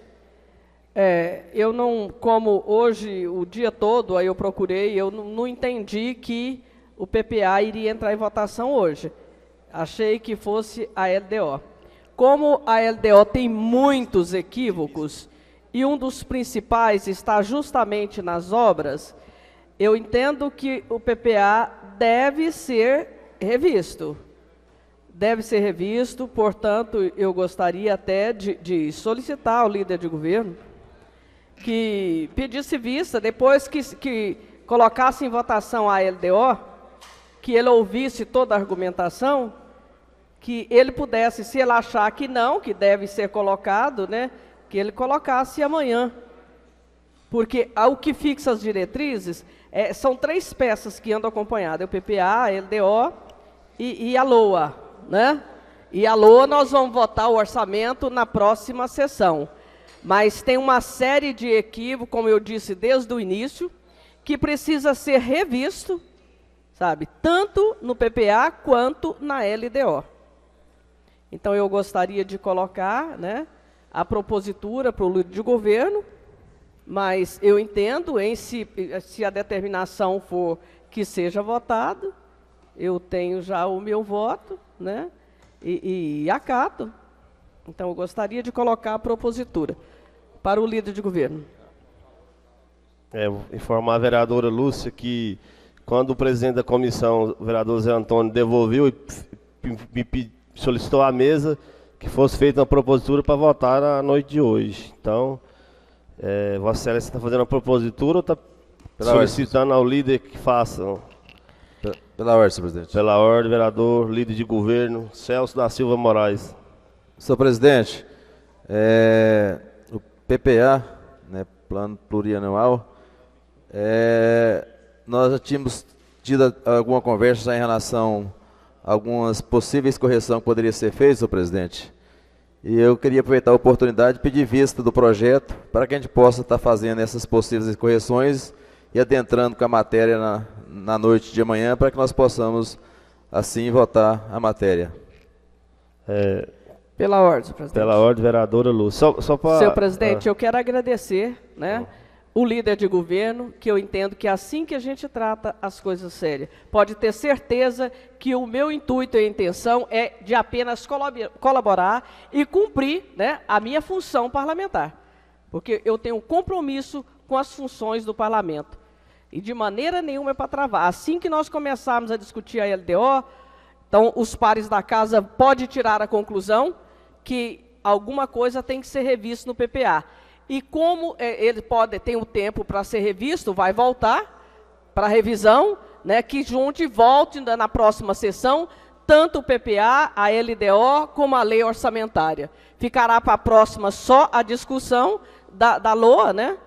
eu não, como hoje o dia todo, aí eu procurei, eu não entendi que o PPA iria entrar em votação hoje. Achei que fosse a LDO. Como a LDO tem muitos equívocos, e um dos principais está justamente nas obras, eu entendo que o PPA deve ser revisto. Deve ser revisto, portanto, eu gostaria até de solicitar ao líder de governo que pedisse vista, depois que colocasse em votação a LDO, que ele ouvisse toda a argumentação, que ele pudesse, se ele achar que não, que deve ser colocado, né, que ele colocasse amanhã. Porque o que fixa as diretrizes são 3 peças que andam acompanhadas, o PPA, a LDO e a LOA, né? E a LOA nós vamos votar o orçamento na próxima sessão. Mas tem uma série de equívocos, como eu disse desde o início, que precisa ser revisto, sabe, tanto no PPA quanto na LDO. Então eu gostaria de colocar, né, a propositura para o líder de governo, mas eu entendo, se a determinação for que seja votado, eu tenho já o meu voto, né, e acato. Então eu gostaria de colocar a propositura para o líder de governo. Informar a vereadora Lúcia que, quando o presidente da comissão, o vereador Zé Antônio, devolveu e solicitou à mesa que fosse feita uma propositura para votar na noite de hoje. Então, Vossa Excelência está fazendo uma propositura ou está solicitando ao líder que faça? Pela ordem, senhor presidente. Pela ordem, vereador, líder de governo, Celso da Silva Moraes. Senhor presidente, o PPA, né, Plano Plurianual, nós já tínhamos tido alguma conversa em relação a algumas possíveis correções que poderiam ser feitas, senhor presidente. E eu queria aproveitar a oportunidade de pedir vista do projeto para que a gente possa estar fazendo essas possíveis correções e adentrando com a matéria na noite de amanhã para que nós possamos, assim, votar a matéria. Pela ordem, senhor presidente. Pela ordem, vereadora Lúcia. Senhor presidente, eu quero agradecer, né, o líder de governo, que eu entendo que é assim que a gente trata as coisas sérias. Pode ter certeza que o meu intuito e intenção é de apenas colaborar e cumprir, né, a minha função parlamentar. Porque eu tenho um compromisso com as funções do parlamento. E de maneira nenhuma é para travar. Assim que nós começarmos a discutir a LDO, então os pares da casa podem tirar a conclusão que alguma coisa tem que ser revista no PPA. E como ele tem o tempo para ser revisto, vai voltar para revisão, né, que junte e volte na próxima sessão, tanto o PPA, a LDO, como a lei orçamentária. Ficará para a próxima só a discussão da LOA, né,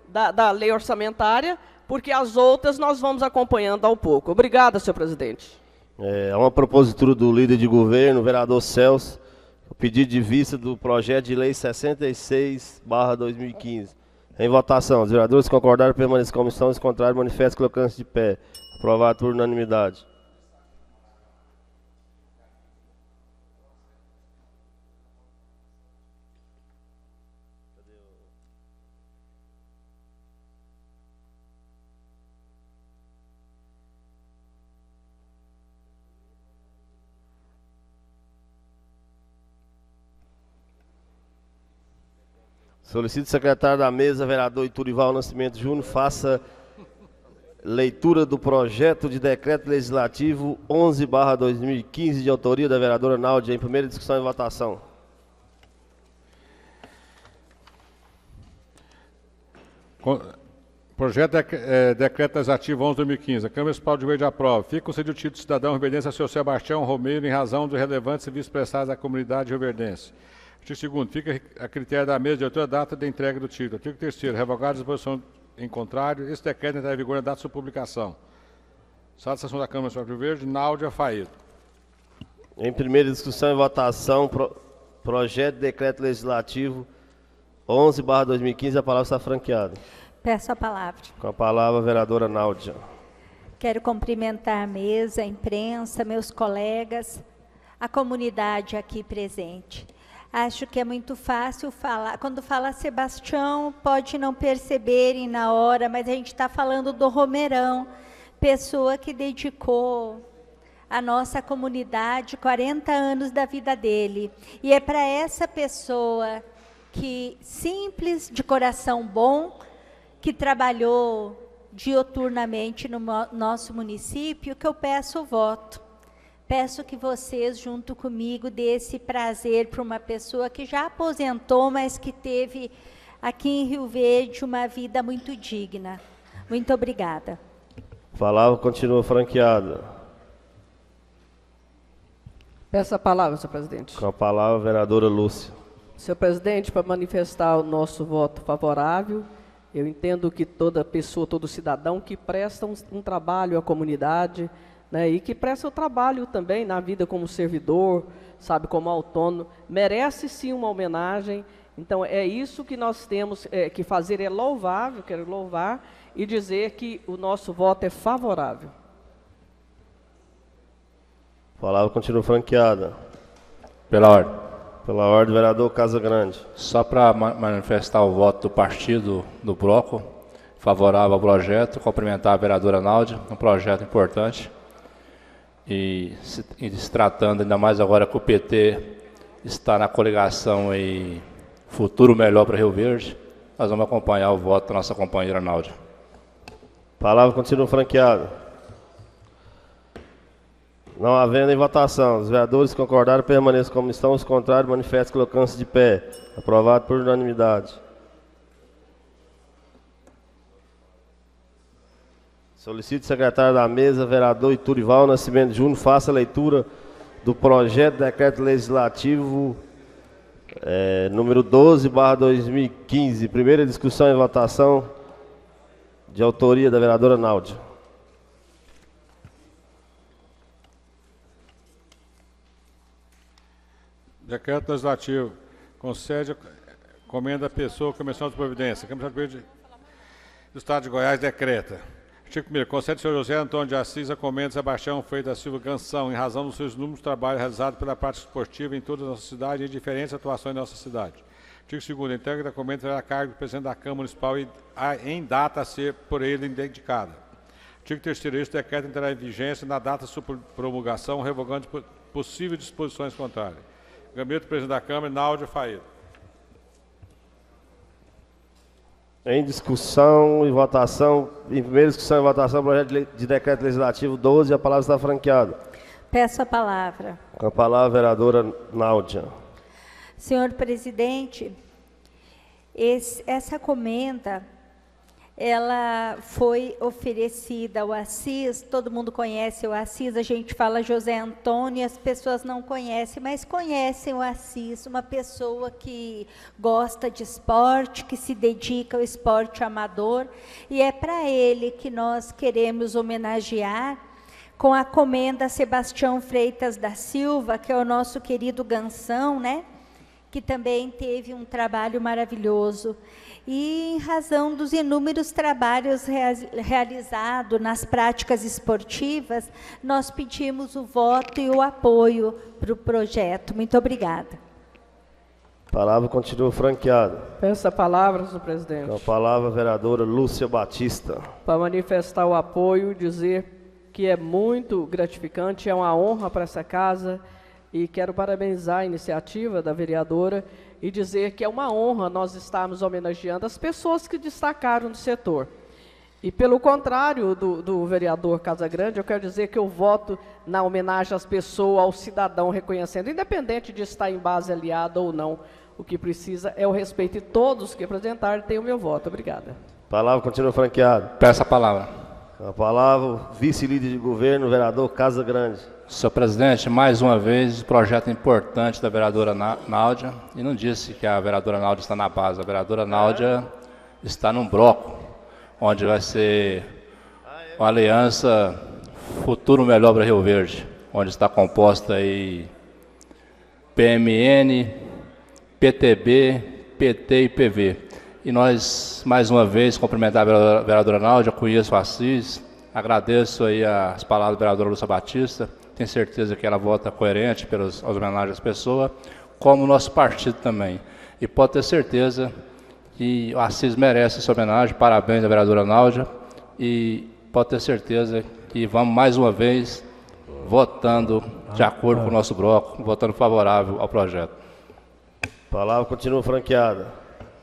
da lei orçamentária, porque as outras nós vamos acompanhando ao pouco. Obrigada, senhor presidente. É uma propositura do líder de governo, vereador Celso, o pedido de vista do projeto de lei 66/2015. Em votação, os vereadores concordaram permanecer em comissão, os contrários manifestam colocando-se de pé. Aprovado por unanimidade. Solicito o secretário da mesa, vereador Iturival Nascimento Júnior, faça leitura do projeto de decreto legislativo 11/2015, de autoria da vereadora Náudia, em primeira discussão e votação. Projeto decreto legislativo 11/2015. A Câmara Municipal de Rio Verde aprova. Fica concedido o título de cidadão rioverdense a senhor Sebastião Romeiro, em razão dos relevantes serviços prestados à comunidade rioverdense. Artigo 2º, fica a critério da mesa de outra data de entrega do título. Artigo 3º, revogada a disposição em contrário, esse decreto entrará em vigor na data de sua publicação. Sala de sessão da Câmara Municipal de Rio Verde, Náudia Faído. Em primeira discussão e votação, projeto de decreto legislativo 11/2015, a palavra está franqueada. Peço a palavra. Com a palavra, a vereadora Náudia. Quero cumprimentar a mesa, a imprensa, meus colegas, a comunidade aqui presente. Acho que é muito fácil falar. Quando fala Sebastião, pode não perceberem na hora, mas a gente está falando do Romeirão, pessoa que dedicou à nossa comunidade 40 anos da vida dele. E é para essa pessoa que, simples, de coração bom, que trabalhou dioturnamente no nosso município, que eu peço o voto. Peço que vocês, junto comigo, dê esse prazer para uma pessoa que já aposentou, mas que teve aqui em Rio Verde uma vida muito digna. Muito obrigada. A palavra continua franqueada. Peço a palavra, senhor presidente. Com a palavra, a vereadora Lúcia. Senhor presidente, para manifestar o nosso voto favorável, eu entendo que toda pessoa, todo cidadão que presta um trabalho à comunidade, né, e que presta o trabalho também na vida como servidor, sabe, como autônomo, merece sim uma homenagem. Então é isso que nós temos que fazer, é louvável, quero louvar e dizer que o nosso voto é favorável. A palavra continua franqueada. Pela ordem. Pela ordem, vereador Casagrande. Só para manifestar o voto do partido do bloco, favorável ao projeto, cumprimentar a vereadora Náudia, um projeto importante. E se tratando ainda mais agora que o PT está na coligação e futuro melhor para Rio Verde, nós vamos acompanhar o voto da nossa companheira Náudia. A palavra continua franqueada. Não havendo em votação, os vereadores que concordaram permaneçam como estão, os contrários manifestem colocando-se de pé. Aprovado por unanimidade. Solicito secretário da mesa, vereador Iturival Nascimento Júnior, faça a leitura do projeto de decreto legislativo número 12/2015. Primeira discussão e votação, de autoria da vereadora Náudia. Decreto legislativo. Concede, comenda a pessoa, Comissão de Providência. Câmara do Estado de Goiás decreta. Artigo 1º. Concede ao senhor José Antônio de Assis a comenda Sebastião Freire da Silva Gansão, em razão dos seus inúmeros trabalhos realizados pela prática esportiva em toda a nossa cidade e em diferentes atuações em nossa cidade. Artigo 2º. A entrega da comenda será a cargo do presidente da Câmara Municipal em data a ser por ele indicada. Artigo 3º. Este decreto entrará em vigência na data de sua promulgação, revogando possíveis disposições contrárias. Gabinete do presidente da Câmara, Náudia Faída. Em discussão e votação, em primeira discussão e votação, projeto de decreto legislativo 12, a palavra está franqueada. Peço a palavra. Com a palavra, a vereadora Náudia. Senhor presidente, essa comenda, ela foi oferecida ao Assis, todo mundo conhece o Assis, a gente fala José Antônio, as pessoas não conhecem, mas conhecem o Assis, uma pessoa que gosta de esporte, que se dedica ao esporte amador, e é para ele que nós queremos homenagear com a comenda Sebastião Freitas da Silva, que é o nosso querido Gansão, né? Que também teve um trabalho maravilhoso. E em razão dos inúmeros trabalhos realizados nas práticas esportivas, nós pedimos o voto e o apoio para o projeto. Muito obrigada. A palavra continua franqueada. Peço a palavra, senhor presidente. Com a palavra, a vereadora Lúcia Batista. Para manifestar o apoio e dizer que é muito gratificante, é uma honra para essa casa, e quero parabenizar a iniciativa da vereadora e dizer que é uma honra nós estarmos homenageando as pessoas que destacaram no setor. E pelo contrário do vereador Casagrande, eu quero dizer que eu voto na homenagem às pessoas, ao cidadão, reconhecendo, independente de estar em base aliada ou não, o que precisa é o respeito, e todos que apresentaram têm o meu voto. Obrigada. A palavra continua franqueada. Peço a palavra. A palavra, o vice-líder de governo, vereador Casagrande. Senhor presidente, mais uma vez, projeto importante da vereadora Náudia, e não disse que a vereadora Náudia está na base, a vereadora Náudia está num bloco, onde vai ser uma aliança Futuro Melhor para Rio Verde, onde está composta aí PMN, PTB, PT e PV. E nós, mais uma vez, cumprimentar a vereadora Náudia, conheço o Assis, agradeço aí as palavras da vereadora Lúcia Batista, tenho certeza que ela vota coerente pelas homenagens às pessoas, como o nosso partido também. E pode ter certeza que o Assis merece essa homenagem, parabéns à vereadora Náudia, e pode ter certeza que vamos mais uma vez votando de acordo com o nosso bloco, votando favorável ao projeto. A palavra continua franqueada.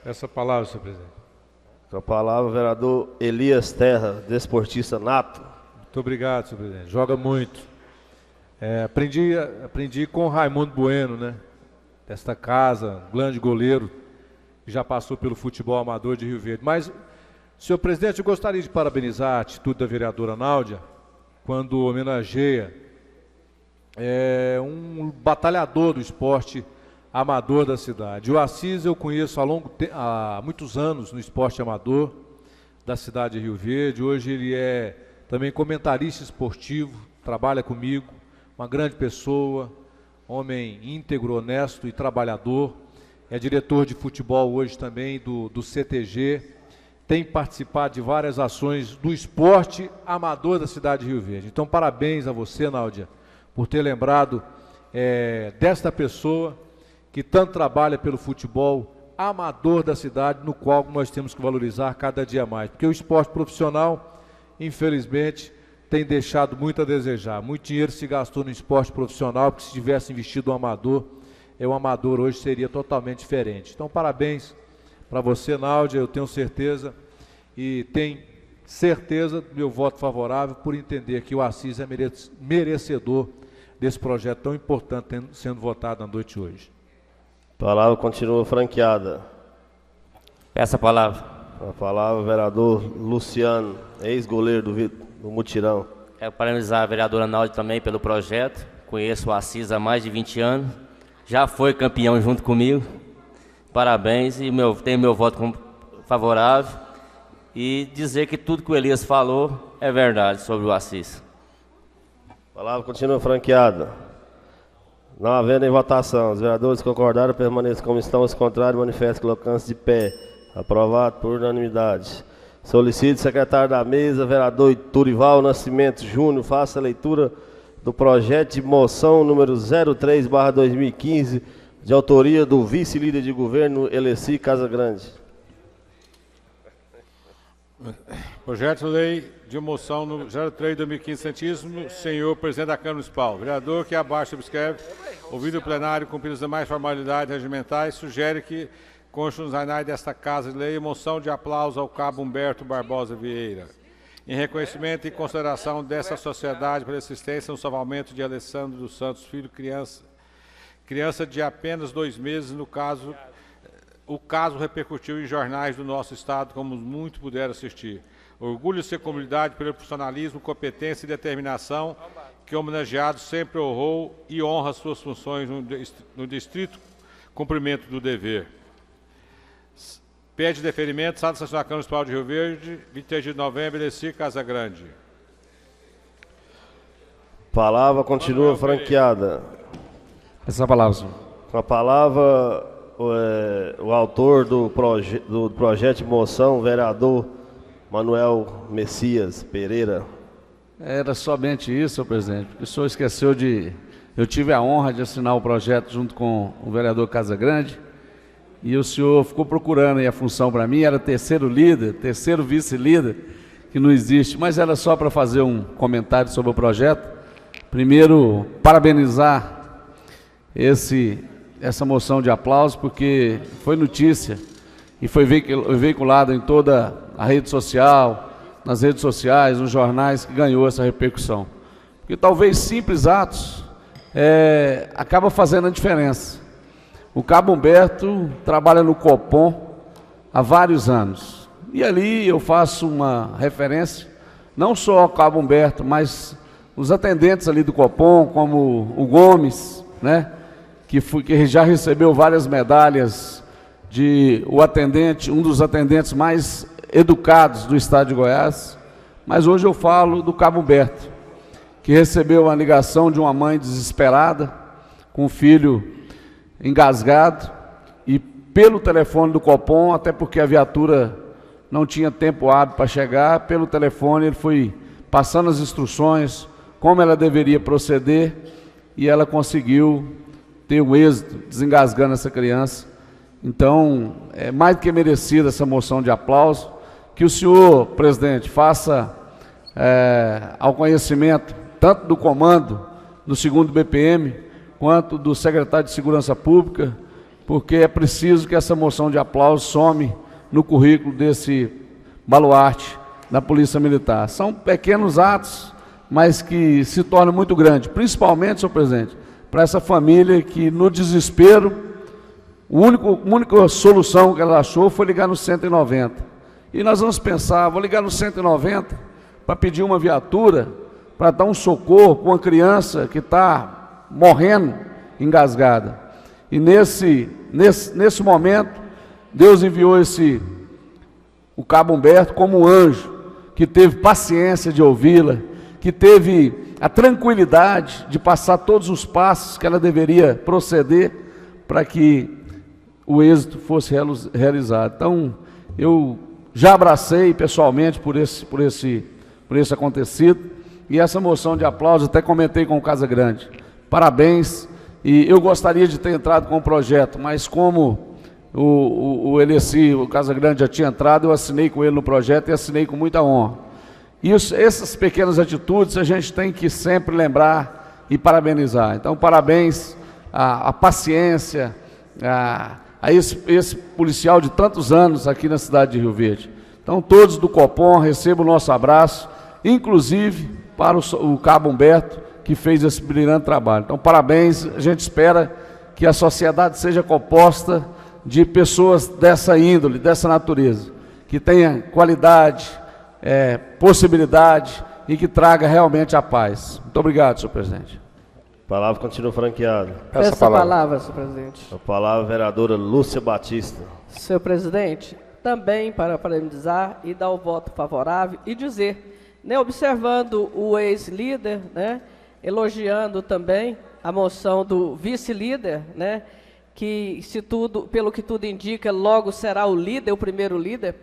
Essa palavra, senhor presidente. Com a palavra, o vereador Elias Terra, desportista nato. Muito obrigado, senhor presidente. Joga muito. Aprendi com o Raimundo Bueno, né? Desta casa, um grande goleiro, que já passou pelo futebol amador de Rio Verde. Mas, senhor presidente, eu gostaria de parabenizar a atitude da vereadora Náudia, quando homenageia um batalhador do esporte amador da cidade. O Assis eu conheço há muitos anos no esporte amador da cidade de Rio Verde. Hoje ele é também comentarista esportivo, trabalha comigo, uma grande pessoa, homem íntegro, honesto e trabalhador. É diretor de futebol hoje também do CTG, tem participado de várias ações do esporte amador da cidade de Rio Verde. Então, parabéns a você, Náudia, por ter lembrado desta pessoa que tanto trabalha pelo futebol amador da cidade, no qual nós temos que valorizar cada dia mais. Porque o esporte profissional, infelizmente, tem deixado muito a desejar. Muito dinheiro se gastou no esporte profissional, porque se tivesse investido no amador, o amador hoje seria totalmente diferente. Então, parabéns para você, Náudia, eu tenho certeza, e tem certeza do meu voto favorável por entender que o Assis é merecedor desse projeto tão importante sendo votado na noite de hoje. A palavra continua franqueada. Peço a palavra. A palavra, vereador Luciano, ex-goleiro do Mutirão. Quero parabenizar a vereadora Naldi também pelo projeto. Conheço o Assis há mais de 20 anos. Já foi campeão junto comigo. Parabéns e tenho meu voto favorável. E dizer que tudo que o Elias falou é verdade sobre o Assis. A palavra continua franqueada. Não havendo em votação, os vereadores concordaram, permaneçam como estão, os contrários, manifestem colocando-se de pé. Aprovado por unanimidade. Solicito o secretário da mesa, vereador Turival Nascimento Júnior, faça a leitura do projeto de moção número 03/2015, de autoria do vice-líder de governo, Eleci Casagrande. Projeto de lei de moção no 03/2015, santíssimo senhor presidente da Câmara Municipal. Vereador que abaixo subscreve, ouvido o plenário, cumpridas as demais formalidades regimentais, sugere que conste nos anais desta Casa de Lei moção de aplauso ao cabo Humberto Barbosa Vieira, em reconhecimento e consideração dessa sociedade pela assistência no salvamento de Alessandro dos Santos Filho, criança de apenas 2 meses. No caso, o caso repercutiu em jornais do nosso estado, como muitos puderam assistir. Orgulho de ser comunidade pelo profissionalismo, competência e determinação que o homenageado sempre honrou e honra suas funções no distrito cumprimento do dever. Pede deferimento, Sala Estacional da Câmara Municipal de Rio Verde, 23 de novembro, Eleci Casagrande. Palavra continua franqueada. Essa palavra, senhor. Com a palavra, o autor do projeto de moção, vereador Manuel Messias Pereira. Era somente isso, senhor presidente. O senhor esqueceu de... Eu tive a honra de assinar o projeto junto com o vereador Casagrande. E o senhor ficou procurando aí a função para mim, era terceiro líder, terceiro vice-líder, que não existe, mas era só para fazer um comentário sobre o projeto. Primeiro, parabenizar essa moção de aplauso, porque foi notícia e foi veiculada em toda a rede social, nas redes sociais, nos jornais, que ganhou essa repercussão. Porque talvez simples atos acabam fazendo a diferença. O cabo Humberto trabalha no Copom há vários anos. E ali eu faço uma referência, não só ao cabo Humberto, mas os atendentes ali do Copom, como o Gomes, né, que já recebeu várias medalhas de um dos atendentes mais educados do estado de Goiás. Mas hoje eu falo do cabo Humberto, que recebeu a ligação de uma mãe desesperada, com um filho engasgado, e pelo telefone do Copom, até porque a viatura não tinha tempo hábil para chegar, pelo telefone ele foi passando as instruções, como ela deveria proceder, e ela conseguiu ter um êxito, desengasgando essa criança. Então, é mais do que merecida essa moção de aplauso, que o senhor, presidente, faça ao conhecimento, tanto do comando do 2º BPM, quanto do secretário de Segurança Pública, porque é preciso que essa moção de aplauso some no currículo desse baluarte da Polícia Militar. São pequenos atos, mas que se tornam muito grandes, principalmente, senhor presidente, para essa família que, no desespero, a única solução que ela achou foi ligar no 190. E nós vamos pensar, vou ligar no 190 para pedir uma viatura, para dar um socorro para uma criança que está morrendo engasgada. E nesse momento, Deus enviou o cabo Humberto como um anjo, que teve paciência de ouvi-la, que teve a tranquilidade de passar todos os passos que ela deveria proceder para que o êxito fosse realizado. Então, eu já abracei pessoalmente por esse acontecido, e essa moção de aplauso até comentei com o Casagrande. Parabéns, e eu gostaria de ter entrado com o projeto, mas como o Eleci, o Casagrande já tinha entrado, eu assinei com ele no projeto e assinei com muita honra. E essas pequenas atitudes a gente tem que sempre lembrar e parabenizar. Então, parabéns à paciência, a esse policial de tantos anos aqui na cidade de Rio Verde. Então, Então, todos do Copom recebam o nosso abraço, inclusive para o Cabo Humberto, que fez esse brilhante trabalho. Então, parabéns, a gente espera que a sociedade seja composta de pessoas dessa índole, dessa natureza, que tenha qualidade, possibilidade e que traga realmente a paz. Muito obrigado, senhor presidente. A palavra continua franqueada. Peço a palavra, senhor presidente. A palavra, vereadora Lúcia Batista. Senhor presidente, também para parabenizar e dar o voto favorável e dizer, né, observando o ex-líder, né, elogiando também a moção do vice-líder, né, que se tudo, pelo que tudo indica, logo será o líder, o primeiro líder,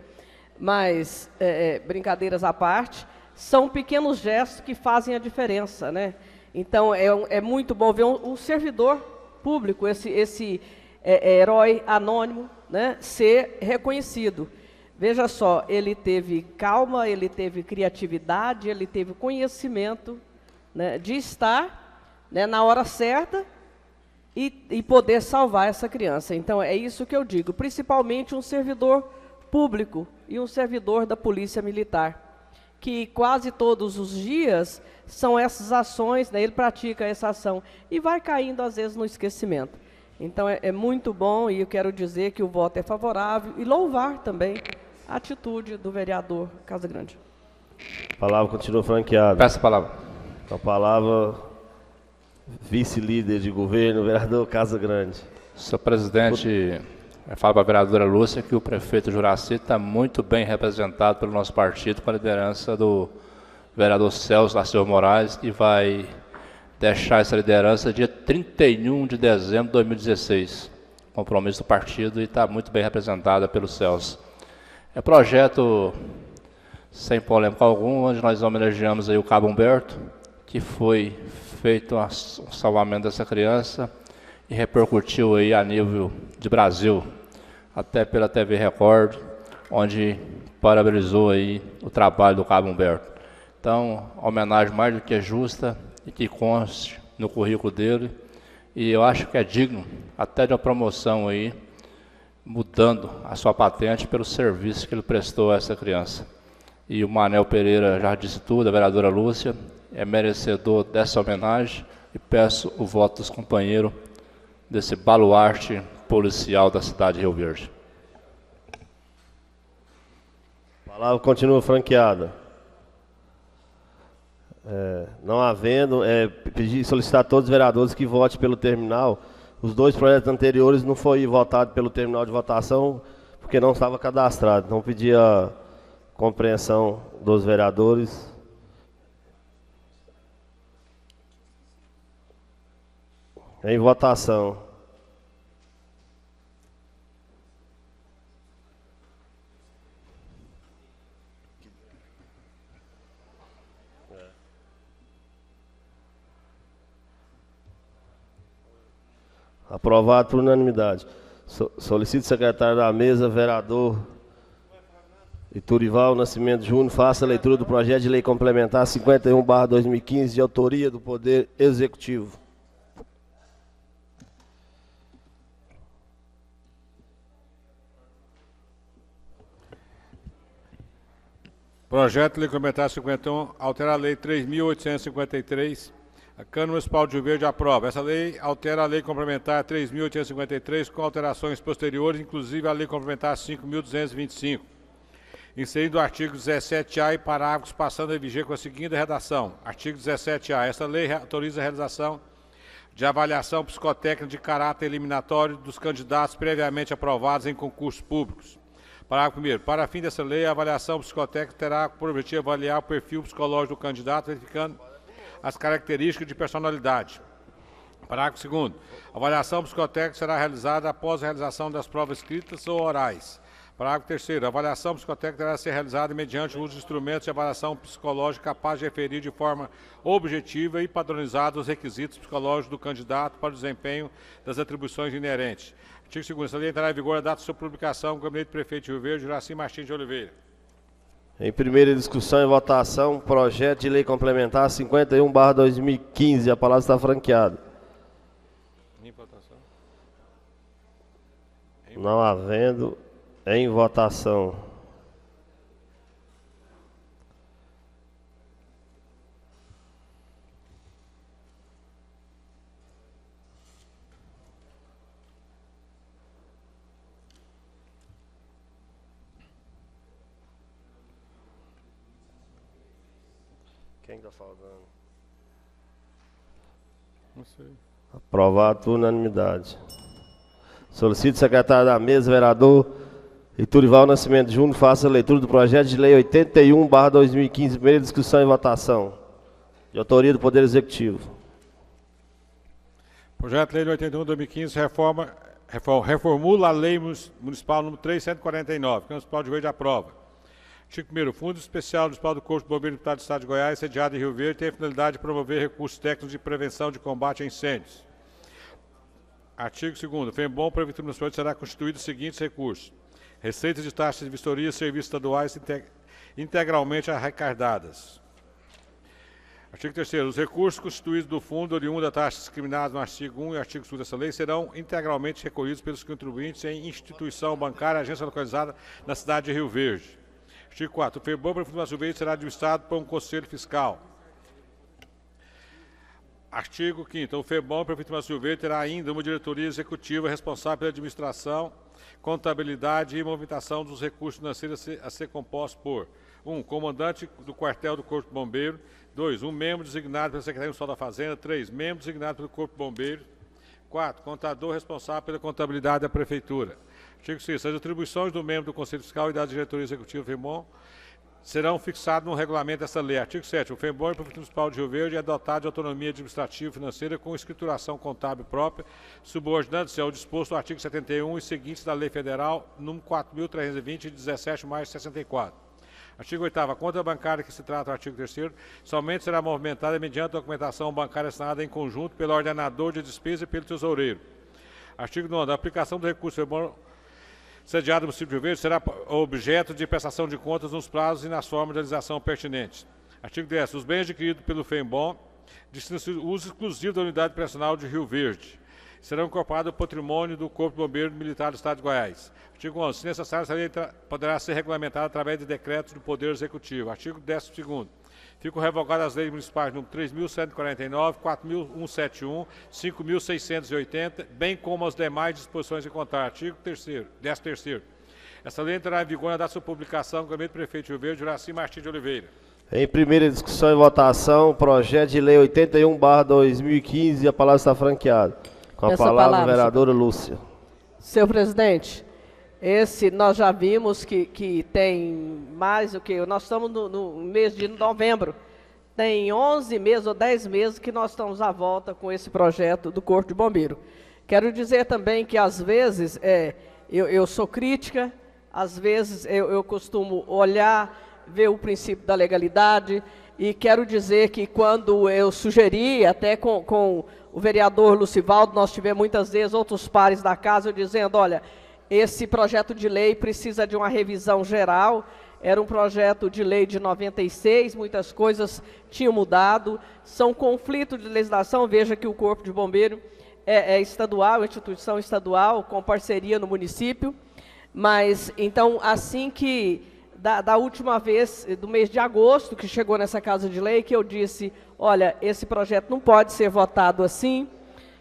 mas brincadeiras à parte, são pequenos gestos que fazem a diferença, né? Então é muito bom ver um servidor público, esse herói anônimo, né, ser reconhecido. Veja só, ele teve calma, ele teve criatividade, ele teve conhecimento, né, de estar, né, na hora certa e poder salvar essa criança. Então é isso que eu digo, principalmente um servidor público e um servidor da Polícia Militar, que quase todos os dias são essas ações, né, ele pratica essa ação e vai caindo às vezes no esquecimento. Então é muito bom e eu quero dizer que o voto é favorável e louvar também a atitude do vereador Casagrande. A palavra continua franqueada. Peço a palavra. A palavra, vice-líder de governo, vereador Casagrande. Senhor presidente, eu falo para a vereadora Lúcia que o prefeito Juraci está muito bem representado pelo nosso partido, com a liderança do vereador Celso da Silva Moraes, que vai deixar essa liderança dia 31 de dezembro de 2016. Compromisso do partido e está muito bem representada pelo Celso. É projeto sem polêmica alguma, onde nós homenageamos aí o Cabo Humberto, que foi feito um salvamento dessa criança e repercutiu aí a nível de Brasil, até pela TV Record, onde parabenizou aí o trabalho do Cabo Humberto. Então, homenagem mais do que justa e que conste no currículo dele, e eu acho que é digno até de uma promoção aí, mudando a sua patente pelo serviço que ele prestou a essa criança. E o Manel Pereira já disse tudo, a vereadora Lúcia é merecedor dessa homenagem e peço o voto dos companheiros desse baluarte policial da cidade de Rio Verde. A palavra continua franqueada. Não havendo, solicitar a todos os vereadores que votem pelo terminal. Os dois projetos anteriores não foi votado pelo terminal de votação, porque não estava cadastrado. Então pedi a compreensão dos vereadores. Em votação. Aprovado por unanimidade. Solicito o secretário da mesa, vereador Iturival Nascimento Júnior, faça a leitura do projeto de lei complementar 51/2015, de autoria do Poder Executivo. Projeto de lei complementar 51, altera a lei 3.853. A Câmara Municipal de Rio Verde aprova. Essa lei altera a lei complementar 3.853 com alterações posteriores, inclusive a lei complementar 5.225. Inserindo o artigo 17A e parágrafos passando a viger com a seguinte redação. Artigo 17A. Essa lei autoriza a realização de avaliação psicotécnica de caráter eliminatório dos candidatos previamente aprovados em concursos públicos. Parágrafo 1º. Para fim dessa lei, a avaliação psicotécnica terá por objetivo avaliar o perfil psicológico do candidato, verificando as características de personalidade. Parágrafo 2º. A avaliação psicotécnica será realizada após a realização das provas escritas ou orais. Parágrafo 3º. A avaliação psicotécnica deverá ser realizada mediante o uso de instrumentos de avaliação psicológica capazes de referir de forma objetiva e padronizada os requisitos psicológicos do candidato para o desempenho das atribuições inerentes. Artigo 2º. Essa lei entrará em vigor a data de sua publicação no Gabinete do Prefeito de Rio Verde, Juraci Martins de Oliveira. Em primeira discussão e votação, projeto de lei complementar 51/2015. A palavra está franqueada. Em votação. Não havendo, em votação. Quem está faltando? Não sei. Aprovado por unanimidade. Solicito o secretário da mesa, vereador Iturival Nascimento Júnior, faça a leitura do projeto de lei 81/2015, primeira discussão e votação, de autoria do Poder Executivo. Projeto de lei 81/2015 reformula a lei municipal número 3.149, que o Municipal de Rio Verde aprova. Artigo 1º, Fundo Especial Municipal do Corpo de Bombeiros do Estado de Goiás, sediado em Rio Verde, tem a finalidade de promover recursos técnicos de prevenção de combate a incêndios. Artigo 2º, o FEMBOM Prefeitura Municipal será constituído os seguintes recursos: receitas de taxas de vistoria e serviços estaduais integralmente arrecadadas. Artigo 3º, os recursos constituídos do fundo oriundo da taxa discriminada no artigo 1 e artigo 2 dessa lei serão integralmente recolhidos pelos contribuintes em instituição bancária, agência localizada na cidade de Rio Verde. Artigo 4º, o FEBOM Prefeitura de Rio Verde será administrado por um conselho fiscal. Artigo 5º, o FEBOM Prefeitura de Rio Verde terá ainda uma diretoria executiva responsável pela administração, contabilidade e movimentação dos recursos financeiros a ser composto por 1. Comandante do quartel do Corpo de Bombeiro. 2. Um membro designado pela Secretaria Municipal da Fazenda. 3. Membro designado pelo Corpo de Bombeiro. 4. Contador responsável pela contabilidade da Prefeitura. Artigo 6. As atribuições do membro do Conselho Fiscal e da diretoria executiva do FEBOM serão fixadas no regulamento dessa lei. Artigo 7. O FEBOM, Prefeitura Municipal de Rio Verde, é dotado de autonomia administrativa e financeira com escrituração contábil própria, subordinando-se ao disposto do artigo 71 e seguintes da Lei Federal número 4.320, de 17 de maio de 64. Artigo 8º. A conta bancária que se trata do artigo 3º somente será movimentada mediante documentação bancária assinada em conjunto pelo ordenador de despesa e pelo tesoureiro. Artigo 9º. A aplicação do recurso FEBOM sediado no município de Rio Verde será objeto de prestação de contas nos prazos e nas formas de realização pertinentes. Artigo 10º. Os bens adquiridos pelo FEBOM destinam-se ao uso exclusivo da Unidade Operacional de Rio Verde. Serão incorporados ao patrimônio do Corpo de Bombeiro Militar do Estado de Goiás. Artigo 11. Se necessário, essa lei poderá ser regulamentada através de decretos do Poder Executivo. Artigo 12º. Ficam revogadas as leis municipais número 3.149, 4.171, 5.680, bem como as demais disposições em contrato. Artigo 13º. Essa lei entrará em vigor na data de sua publicação no gabinete do prefeito de Rio Verde, Juraci Martins de Oliveira. Em primeira discussão e votação, projeto de lei 81/2015, a palavra está franqueada. Com a palavra, a vereadora Lúcia. Senhor presidente, esse nós já vimos que tem mais do que... Nós estamos no mês de novembro. Tem 11 meses ou 10 meses que nós estamos à volta com esse projeto do Corpo de Bombeiro. Quero dizer também que, às vezes, eu sou crítica, às vezes eu costumo olhar, ver o princípio da legalidade, e quero dizer que quando eu sugeri, até com o vereador Lucivaldo, nós tivemos muitas vezes outros pares da casa, eu dizendo, olha, esse projeto de lei precisa de uma revisão geral. Era um projeto de lei de 96, muitas coisas tinham mudado, são conflitos de legislação. Veja que o Corpo de Bombeiro é estadual, instituição estadual, com parceria no município, mas, então, assim que, da última vez, do mês de agosto, que chegou nessa Casa de Lei, que eu disse, olha, esse projeto não pode ser votado assim.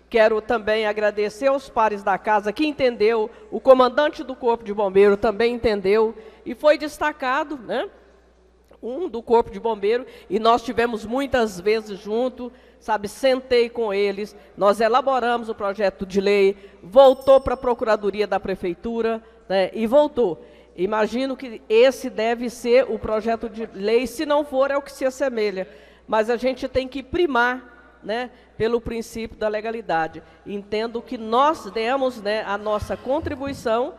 Quero também agradecer aos pares da casa que entendeu, o comandante do Corpo de Bombeiro também entendeu, e foi destacado, né, do Corpo de Bombeiro, e nós tivemos muitas vezes junto, sabe, sentei com eles, nós elaboramos o projeto de lei, voltou para a Procuradoria da Prefeitura, né, e voltou. Imagino que esse deve ser o projeto de lei, se não for, é o que se assemelha, mas a gente tem que primar, né, pelo princípio da legalidade. Entendo que nós demos, né, a nossa contribuição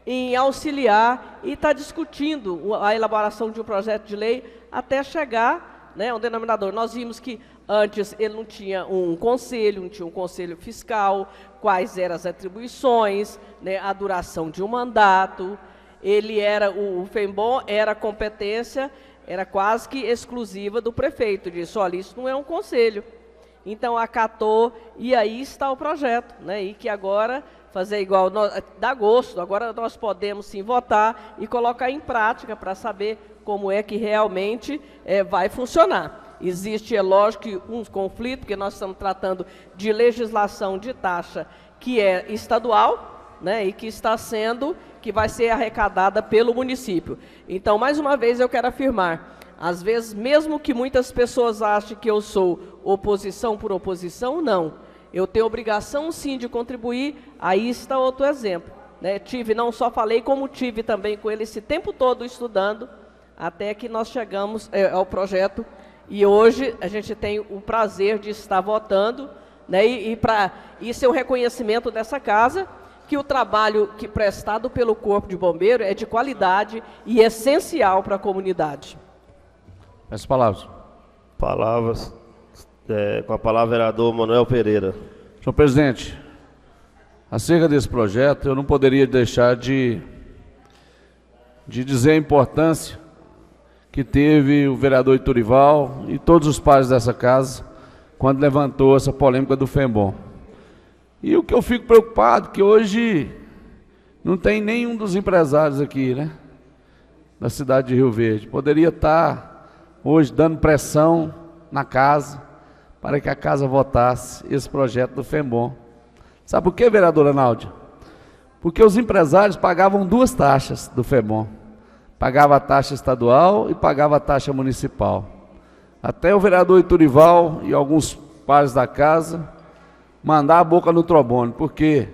em auxiliar e estar discutindo a elaboração de um projeto de lei até chegar, né, ao denominador. Nós vimos que antes ele não tinha um conselho, não tinha um conselho fiscal, quais eram as atribuições, né, a duração de um mandato. Ele era, o FEBOM era competência, era quase que exclusiva do prefeito. Disse, olha, isso não é um conselho. Então, acatou, e aí está o projeto, né? E que agora, fazer igual, dá gosto, agora nós podemos sim votar e colocar em prática para saber como é que realmente vai funcionar. Existe, é lógico, um conflito, porque nós estamos tratando de legislação de taxa que é estadual, né? E que está sendo, que vai ser arrecadada pelo município. Então, mais uma vez, eu quero afirmar, Às vezes, mesmo que muitas pessoas achem que eu sou oposição por oposição, não. Eu tenho obrigação, sim, de contribuir. Aí está outro exemplo, né? Não só falei, como tive também com ele esse tempo todo estudando, até que nós chegamos ao projeto. E hoje a gente tem o prazer de estar votando, né? Isso é um reconhecimento dessa casa, que o trabalho prestado pelo Corpo de Bombeiro é de qualidade e essencial para a comunidade. As palavras. Palavras. Com a palavra, vereador Manuel Pereira. Senhor presidente, acerca desse projeto, eu não poderia deixar de dizer a importância que teve o vereador Iturival e todos os pares dessa casa quando levantou essa polêmica do FEMBOM. E o que eu fico preocupado, que hoje não tem nenhum dos empresários aqui, né, da cidade de Rio Verde. Poderia estar hoje dando pressão na casa para que a casa votasse esse projeto do FEMBOM. Sabe por quê, vereadora Náudia? Porque os empresários pagavam duas taxas do FEMBOM. Pagava a taxa estadual e pagava a taxa municipal. Até o vereador Iturival e alguns pares da casa mandar a boca no trombone, porque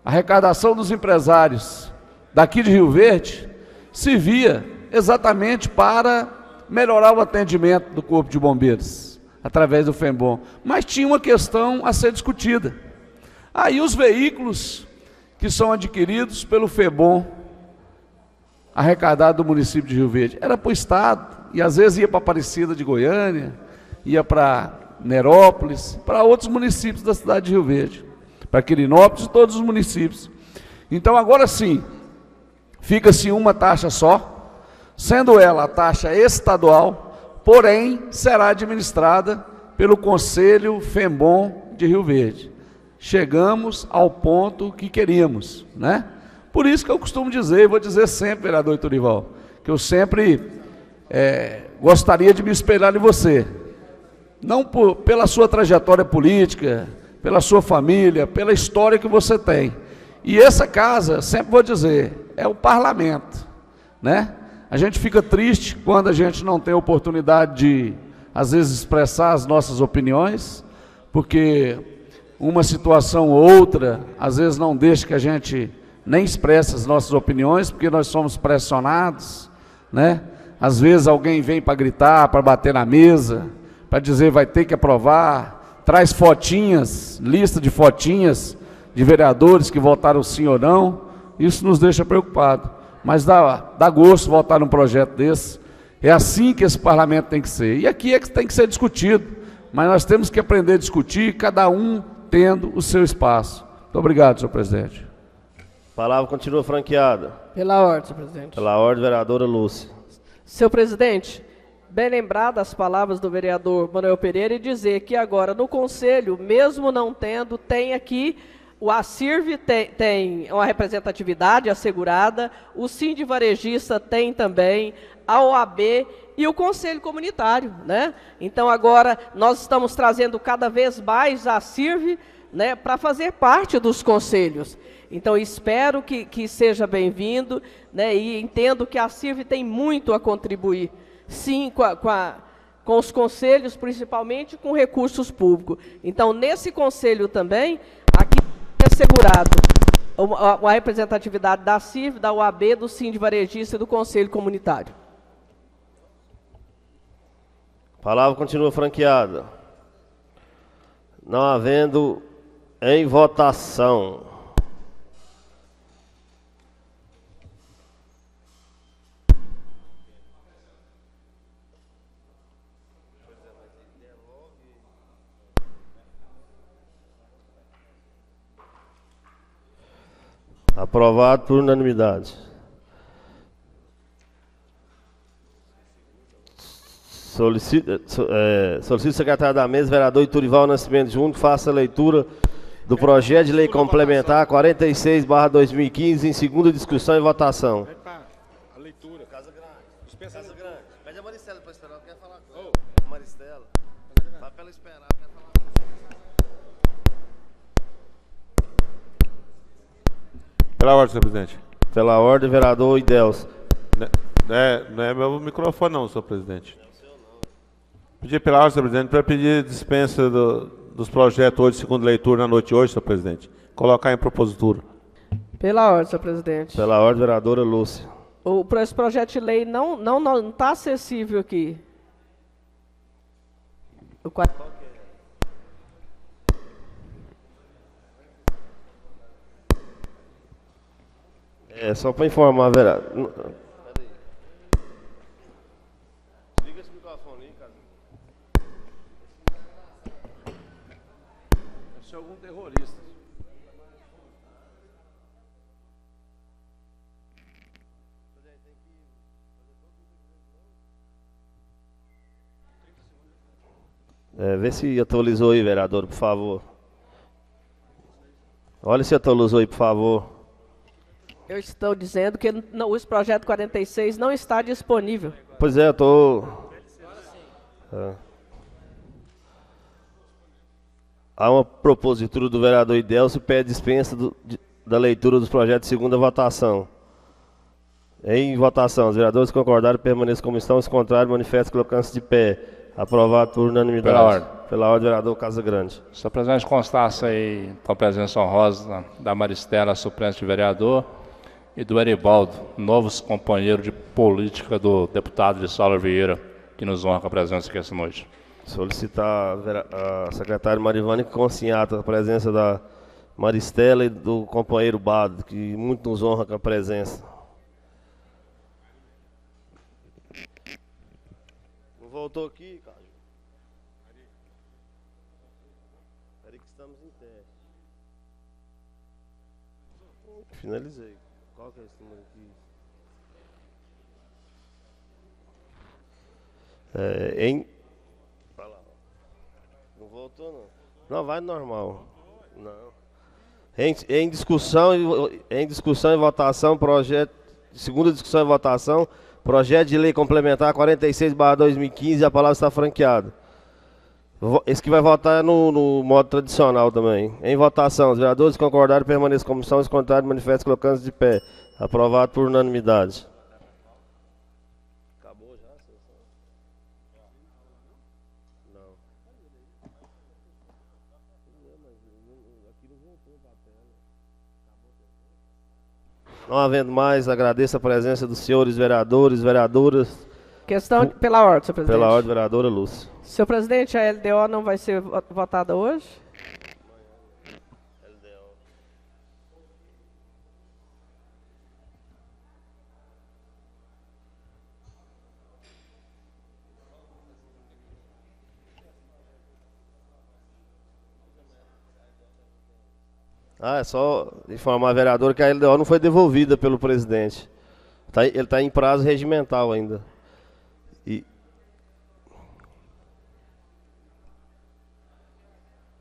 a arrecadação dos empresários daqui de Rio Verde servia exatamente para melhorar o atendimento do Corpo de Bombeiros, através do FEMBOM. Mas tinha uma questão a ser discutida. Aí os veículos que são adquiridos pelo FEMBOM, arrecadado do município de Rio Verde, era para o Estado, e às vezes ia para Aparecida de Goiânia, ia para Nerópolis, para outros municípios da cidade de Rio Verde, para Quirinópolis e todos os municípios. Então agora sim, fica-se uma taxa só, sendo ela a taxa estadual, porém será administrada pelo Conselho FEMBOM de Rio Verde. Chegamos ao ponto que queríamos, né? Por isso que eu costumo dizer, e vou dizer sempre, vereador Iturival, que eu sempre gostaria de me espelhar em você. Não pela sua trajetória política, pela sua família, pela história que você tem. E essa casa, sempre vou dizer, é o parlamento, né? A gente fica triste quando a gente não tem a oportunidade de, às vezes, expressar as nossas opiniões, porque uma situação ou outra, às vezes, não deixa que a gente nem expresse as nossas opiniões, porque nós somos pressionados, né? Às vezes alguém vem para gritar, para bater na mesa, para dizer vai ter que aprovar, traz fotinhas, lista de fotinhas de vereadores que votaram sim ou não. Isso nos deixa preocupados, mas dá gosto votar num projeto desse. É assim que esse parlamento tem que ser, e aqui é que tem que ser discutido, mas nós temos que aprender a discutir, cada um tendo o seu espaço. Muito obrigado, senhor presidente. A palavra continua franqueada. Pela ordem, senhor presidente. Pela ordem, vereadora Lúcia. Senhor presidente, bem lembrado as palavras do vereador Manuel Pereira e dizer que agora no Conselho, mesmo não tendo, tem aqui, o ACIRV tem uma representatividade assegurada, o Sind Varejista tem também, a OAB e o Conselho Comunitário, né? Então agora nós estamos trazendo cada vez mais a ACIRV, né, para fazer parte dos conselhos. Então espero que seja bem-vindo, né, e entendo que a ACIRV tem muito a contribuir, sim, com os conselhos, principalmente com recursos públicos. Então, nesse conselho também, aqui é assegurado a representatividade da ACIRV, da OAB, do Sind Varejista e do Conselho Comunitário. A palavra continua franqueada. Não havendo em votação. Aprovado por unanimidade. Solicito o secretário da mesa, vereador Iturival Nascimento Júnior, faça a leitura do projeto de lei complementar 46/2015 em segunda discussão e votação. A leitura. Casa Grande. Casa Grande. Pede a Maristela para esperar, quer falar com ela. Maristela. Vai para ela esperar, quer falar com ela. Pela ordem, senhor presidente. Pela ordem, vereador Idelso. Não é meu microfone não, senhor presidente. Pedir pela ordem, senhor presidente, para pedir dispensa dos projetos hoje, segunda leitura na noite de hoje, senhor presidente. Colocar em propositura. Pela ordem, senhor presidente. Pela ordem, vereadora Lúcia. Esse projeto de lei não está acessível aqui. É só para informar, vereador. Liga esse microfone aí, cara. Deve ser algum terrorista. Vê se atualizou aí, vereador, por favor. Olha se atualizou aí, por favor. Eu estou dizendo que o projeto 46 não está disponível. Pois é, eu estou... Há uma propositura do vereador Idelcio que pede dispensa da leitura dos projetos de segunda votação. Em votação, os vereadores concordaram permaneçam como estão, se contrário, manifestam colocando-se de pé. Aprovado por unanimidade. Pela ordem. Pela ordem, vereador Casagrande. Senhor presidente, constaça aí com a presença honrosa da Maristela, suplente de vereador, e do Eribaldo, novos companheiro de política do deputado de Saulo Vieira, que nos honra com a presença aqui essa noite. Solicitar a secretária Marivane que consignata a presença da Maristela e do companheiro Bado, que muito nos honra com a presença. Não voltou aqui, Cássio? Peraí que estamos em teste. Finalizei. Qual que é esse número aqui? Não voltou, não. Não, vai normal. Não. Em discussão e votação, segunda discussão e votação, projeto de lei complementar 46/2015, a palavra está franqueada. Esse que vai votar é no modo tradicional também. Em votação, os vereadores concordaram permaneçam como estão, os contrários manifestam colocando-se de pé. Aprovado por unanimidade. Acabou já a sessão? Não. Não havendo mais, agradeço a presença dos senhores vereadores, vereadoras. Questão pela ordem, senhor presidente. Pela ordem, vereadora Lúcia. Senhor presidente, a LDO não vai ser votada hoje? É só informar a vereadora que a LDO não foi devolvida pelo presidente. Ele está em prazo regimental ainda. E...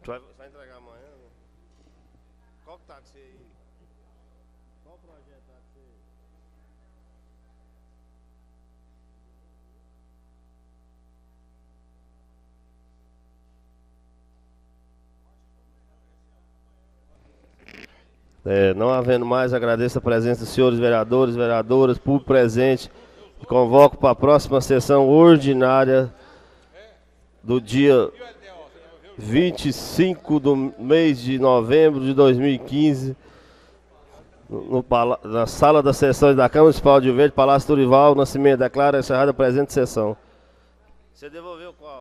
Vai entregar amanhã? Né? Qual que táxi aí? Qual projeto táxi aí? Não havendo mais, agradeço a presença dos senhores vereadores, vereadoras, público presente, e convoco para a próxima sessão ordinária do dia 25 do mês de novembro de 2015, na sala das sessões da Câmara Municipal de Rio Verde, Palácio Dorival Nascimento. Declara encerrada a presente sessão. Você devolveu qual?